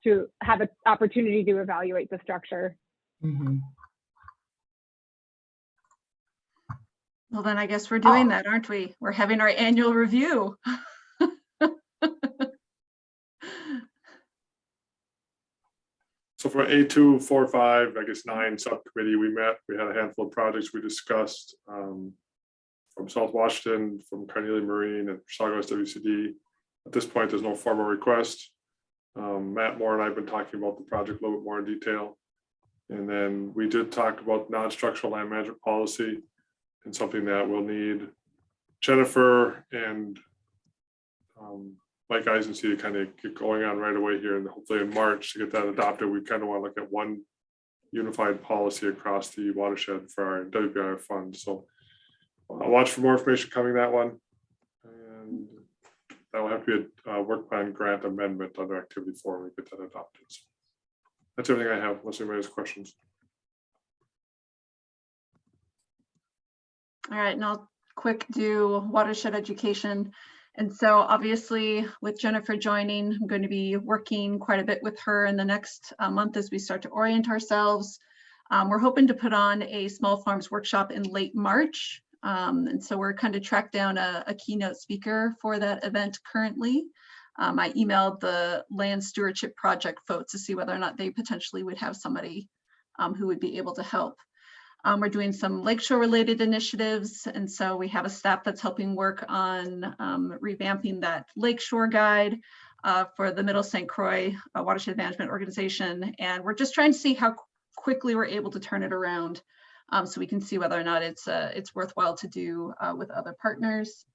to have an opportunity to evaluate the structure. Mm-hmm. Well, then I guess we're doing that, aren't we? We're having our annual review. So for A2, 4, 5, I guess 9 subcommittee, we met. We had a handful of projects we discussed from South Washington, from Carnegie Marine, and Chisago SWCD. At this point, there's no formal request. Matt Moore and I have been talking about the project a little bit more in detail. And then we did talk about non-structural land management policy and something that we'll need Jennifer and Mike Eisenstein to kind of get going on right away here, and hopefully in March to get that adopted. We kind of want to look at one unified policy across the watershed for our WPIF fund. So I'll watch for more information coming that one. And that will have to be a work plan grant amendment under activity 4 when we get that adopted. So that's everything I have, unless anybody has questions. All right, and I'll quick do watershed education. And so obviously with Jennifer joining, I'm going to be working quite a bit with her in the next month as we start to orient ourselves. We're hoping to put on a small farms workshop in late March. And so we're kind of tracked down a keynote speaker for that event currently. I emailed the Land Stewardship Project folks to see whether or not they potentially would have somebody who would be able to help. We're doing some lakeshore related initiatives. And so we have a staff that's helping work on revamping that lakeshore guide for the Middle St. Croix Watershed Management Organization. And we're just trying to see how quickly we're able to turn it around so we can see whether or not it's worthwhile to do with other partners.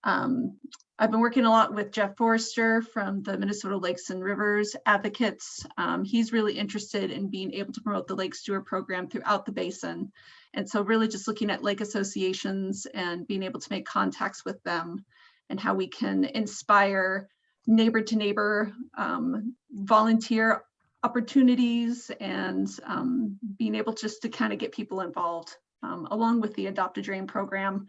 I've been working a lot with Jeff Forrester from the Minnesota Lakes and Rivers Advocates. He's really interested in being able to promote the Lake Steward program throughout the basin. And so really just looking at lake associations and being able to make contacts with them and how we can inspire neighbor to neighbor volunteer opportunities and being able just to kind of get people involved along with the Adopt a Drain program.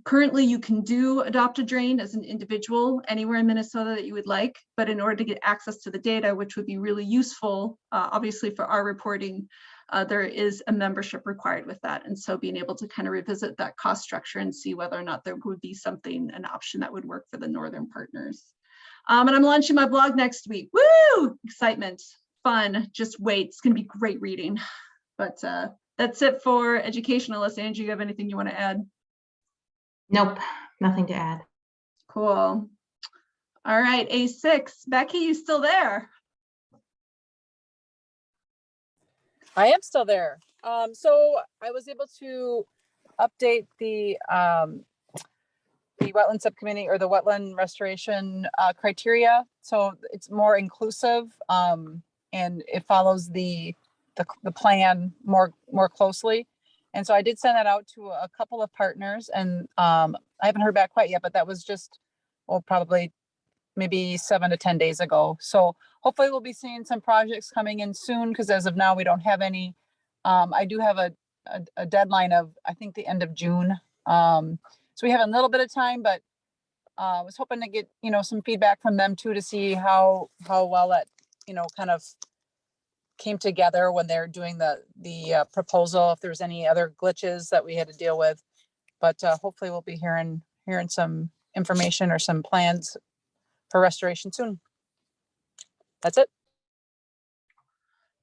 Currently, you can do Adopt a Drain as an individual anywhere in Minnesota that you would like, but in order to get access to the data, which would be really useful, obviously for our reporting, there is a membership required with that. And so being able to kind of revisit that cost structure and see whether or not there would be an option that would work for the northern partners. And I'm launching my blog next week. Woo! Excitement, fun, just wait. It's gonna be great reading. But that's it for education, unless Angie, you have anything you want to add? Nope, nothing to add. Cool. All right, A6. Becky, you still there? I am still there. So I was able to update the wetland subcommittee or the wetland restoration criteria. So it's more inclusive and it follows the plan more closely. And so I did send that out to a couple of partners, and I haven't heard back quite yet, but that was just, well, probably maybe 7 to 10 days ago. So hopefully we'll be seeing some projects coming in soon, because as of now, we don't have any. I do have a deadline of, I think, the end of June. So we have a little bit of time, but I was hoping to get, some feedback from them too, to see how well that, kind of came together when they're doing the proposal, if there's any other glitches that we had to deal with. but hopefully we'll be hearing some information or some plans for restoration soon. That's it.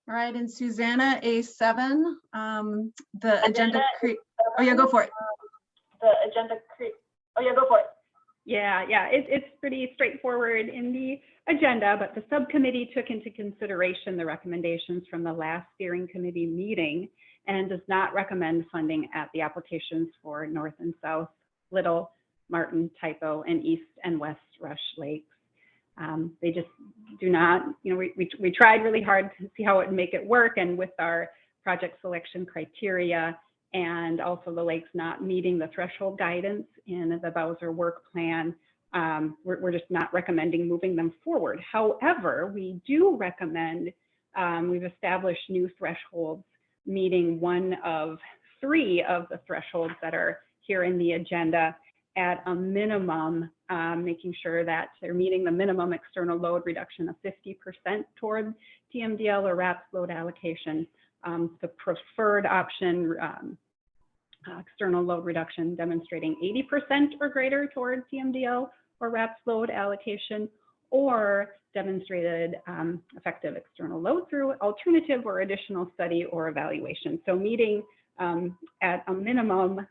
All right, and Susanna, A7, the agenda. Oh yeah, go for it. The agenda. Oh yeah, go for it. Yeah, it's pretty straightforward in the agenda, but the subcommittee took into consideration the recommendations from the last steering committee meeting and does not recommend funding at the applications for North and South Little, Martin, Typo, and East and West Rush Lakes. They just do not, we tried really hard to see how it would make it work, and with our project selection criteria and also the lakes not meeting the threshold guidance in the Bowser work plan, we're just not recommending moving them forward. However, we do recommend, we've established new thresholds meeting one of 3 of the thresholds that are here in the agenda at a minimum, making sure that they're meeting the minimum external load reduction of 50% toward TMDL or RAPS load allocation. The preferred option, external load reduction demonstrating 80% or greater toward TMDL or RAPS load allocation, or demonstrated effective external load through alternative or additional study or evaluation. So meeting at a minimum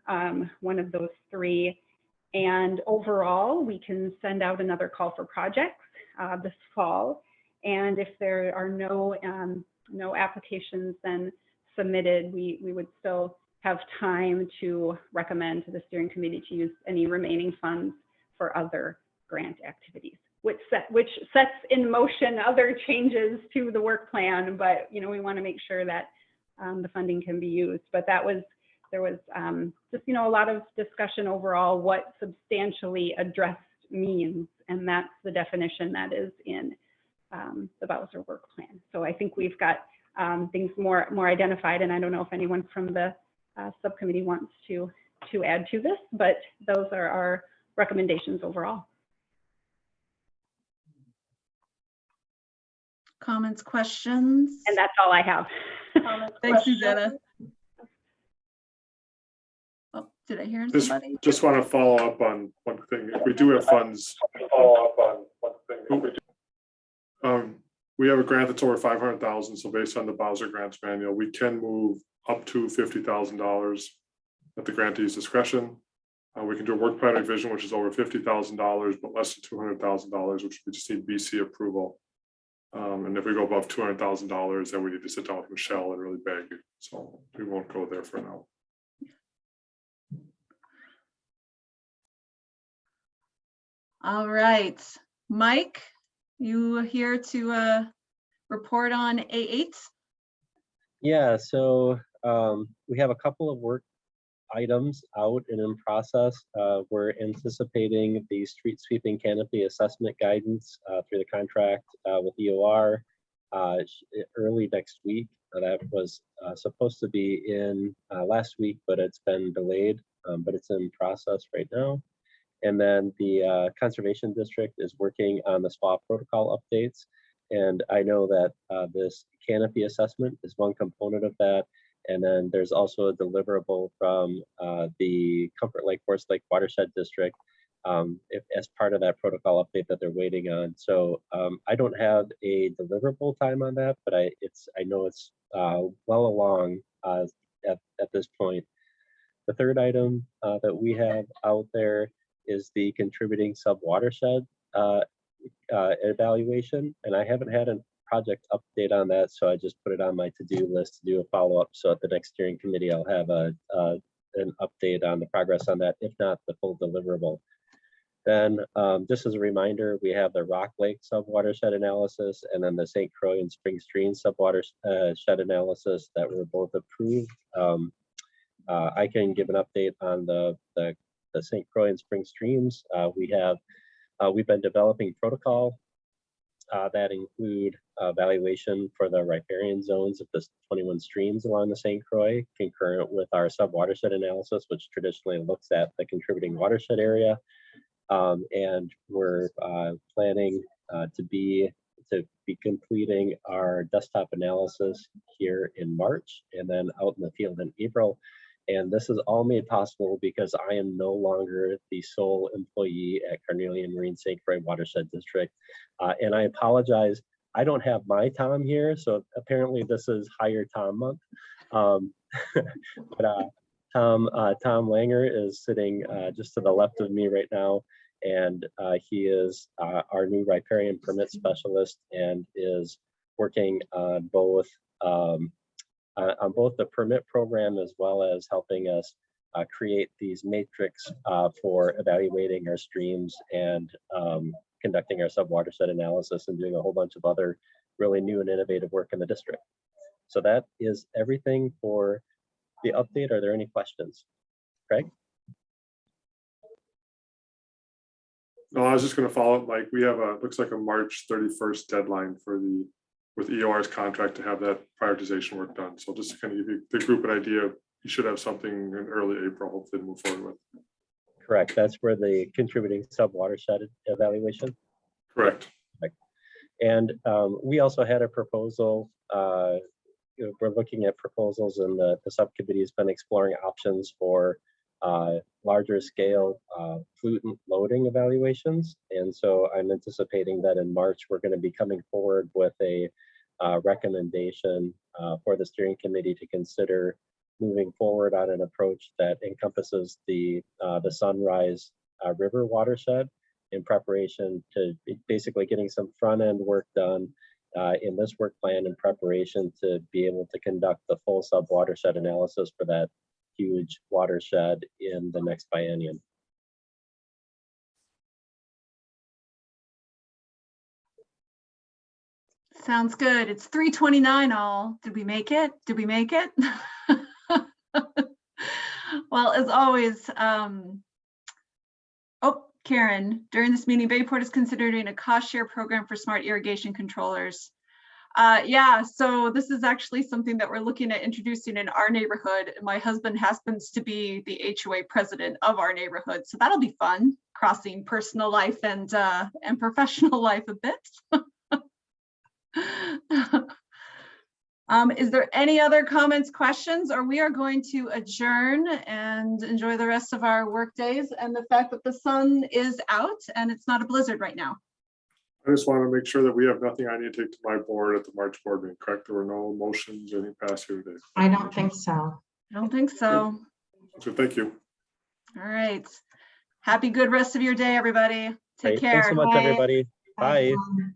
one of those 3. And overall, we can send out another call for projects this fall. And if there are no applications then submitted, we would still have time to recommend to the steering committee to use any remaining funds for other grant activities, which sets in motion other changes to the work plan. But we want to make sure that the funding can be used. But there was just a lot of discussion overall what substantially addressed means, and that's the definition that is in the Bowser work plan. So I think we've got things more identified, and I don't know if anyone from the subcommittee wants to add to this, but those are our recommendations overall. Comments, questions? And that's all I have. Thanks, Susanna. Oh, did I hear somebody? Just want to follow up on one thing. If we do have funds, we have a grant that's over $500,000. So based on the Bowser grants manual, we can move up to $50,000 at the grantee's discretion. We can do a work plan revision, which is over $50,000, but less than $200,000, which we just need BC approval. And if we go above $200,000, then we need to sit down with Michelle and really beg. So we won't go there for now. All right, Mike, you here to report on A8? Yeah, so we have a couple of work items out and in process. We're anticipating the street sweeping canopy assessment guidance through the contract with EOR early next week. That was supposed to be in last week, but it's been delayed, but it's in process right now. And then the Conservation District is working on the SWA protocol updates. And I know that this canopy assessment is one component of that. And then there's also a deliverable from the Comfort Lake Forest Lake Watershed District as part of that protocol update that they're waiting on. So I don't have a deliverable time on that, but I know it's well along at this point. The third item that we have out there is the contributing sub-watershed evaluation. And I haven't had a project update on that, so I just put it on my to-do list to do a follow-up. So at the next steering committee, I'll have an update on the progress on that, if not the full deliverable. Then just as a reminder, we have the Rock Lake sub-watershed analysis and then the St. Croix and Spring Stream sub-watershed analysis that were both approved. I can give an update on the St. Croix and Spring Streams. We've been developing protocol that include evaluation for the riparian zones of the 21 streams along the St. Croix, concurrent with our sub-watershed analysis, which traditionally looks at the contributing watershed area. And we're planning to be completing our desktop analysis here in March, and then out in the field in April. And this is all made possible because I am no longer the sole employee at Carnelian Marine St. Croix Watershed District. And I apologize, I don't have my Tom here, so apparently this is Hire Tom Month. But Tom Langer is sitting just to the left of me right now, and he is our new riparian permit specialist and is working on both the permit program as well as helping us create these matrix for evaluating our streams and conducting our subwatershed analysis and doing a whole bunch of other really new and innovative work in the district. So that is everything for the update. Are there any questions? Craig? No, I was just going to follow up, Mike. We have looks like a March 31st deadline for with EOR's contract to have that prioritization work done. So just to kind of give you the group an idea, you should have something in early April, hopefully to move forward with. Correct. That's for the contributing subwatershed evaluation. Correct. And we also had a proposal. We're looking at proposals, and the subcommittee has been exploring options for larger scale pollutant loading evaluations. And so I'm anticipating that in March, we're going to be coming forward with a recommendation for the steering committee to consider moving forward on an approach that encompasses the Sunrise River watershed in preparation to basically getting some front end work done in this work plan in preparation to be able to conduct the full subwatershed analysis for that huge watershed in the next biennium. Sounds good. It's 3:29 all. Did we make it? Did we make it? Well, as always, Karen, during this meeting, Bayport is considering a cost share program for smart irrigation controllers. Yeah, so this is actually something that we're looking at introducing in our neighborhood. My husband happens to be the HOA president of our neighborhood, so that'll be fun, crossing personal life and professional life a bit. Is there any other comments, questions, or we are going to adjourn and enjoy the rest of our work days and the fact that the sun is out and it's not a blizzard right now. I just want to make sure that we have nothing I need to take to my board at the March board meeting, correct? There were no motions or anything passed here today. I don't think so. I don't think so. So thank you. All right. Happy good rest of your day, everybody. Take Great. care. Thanks so much, everybody. Bye. Bye.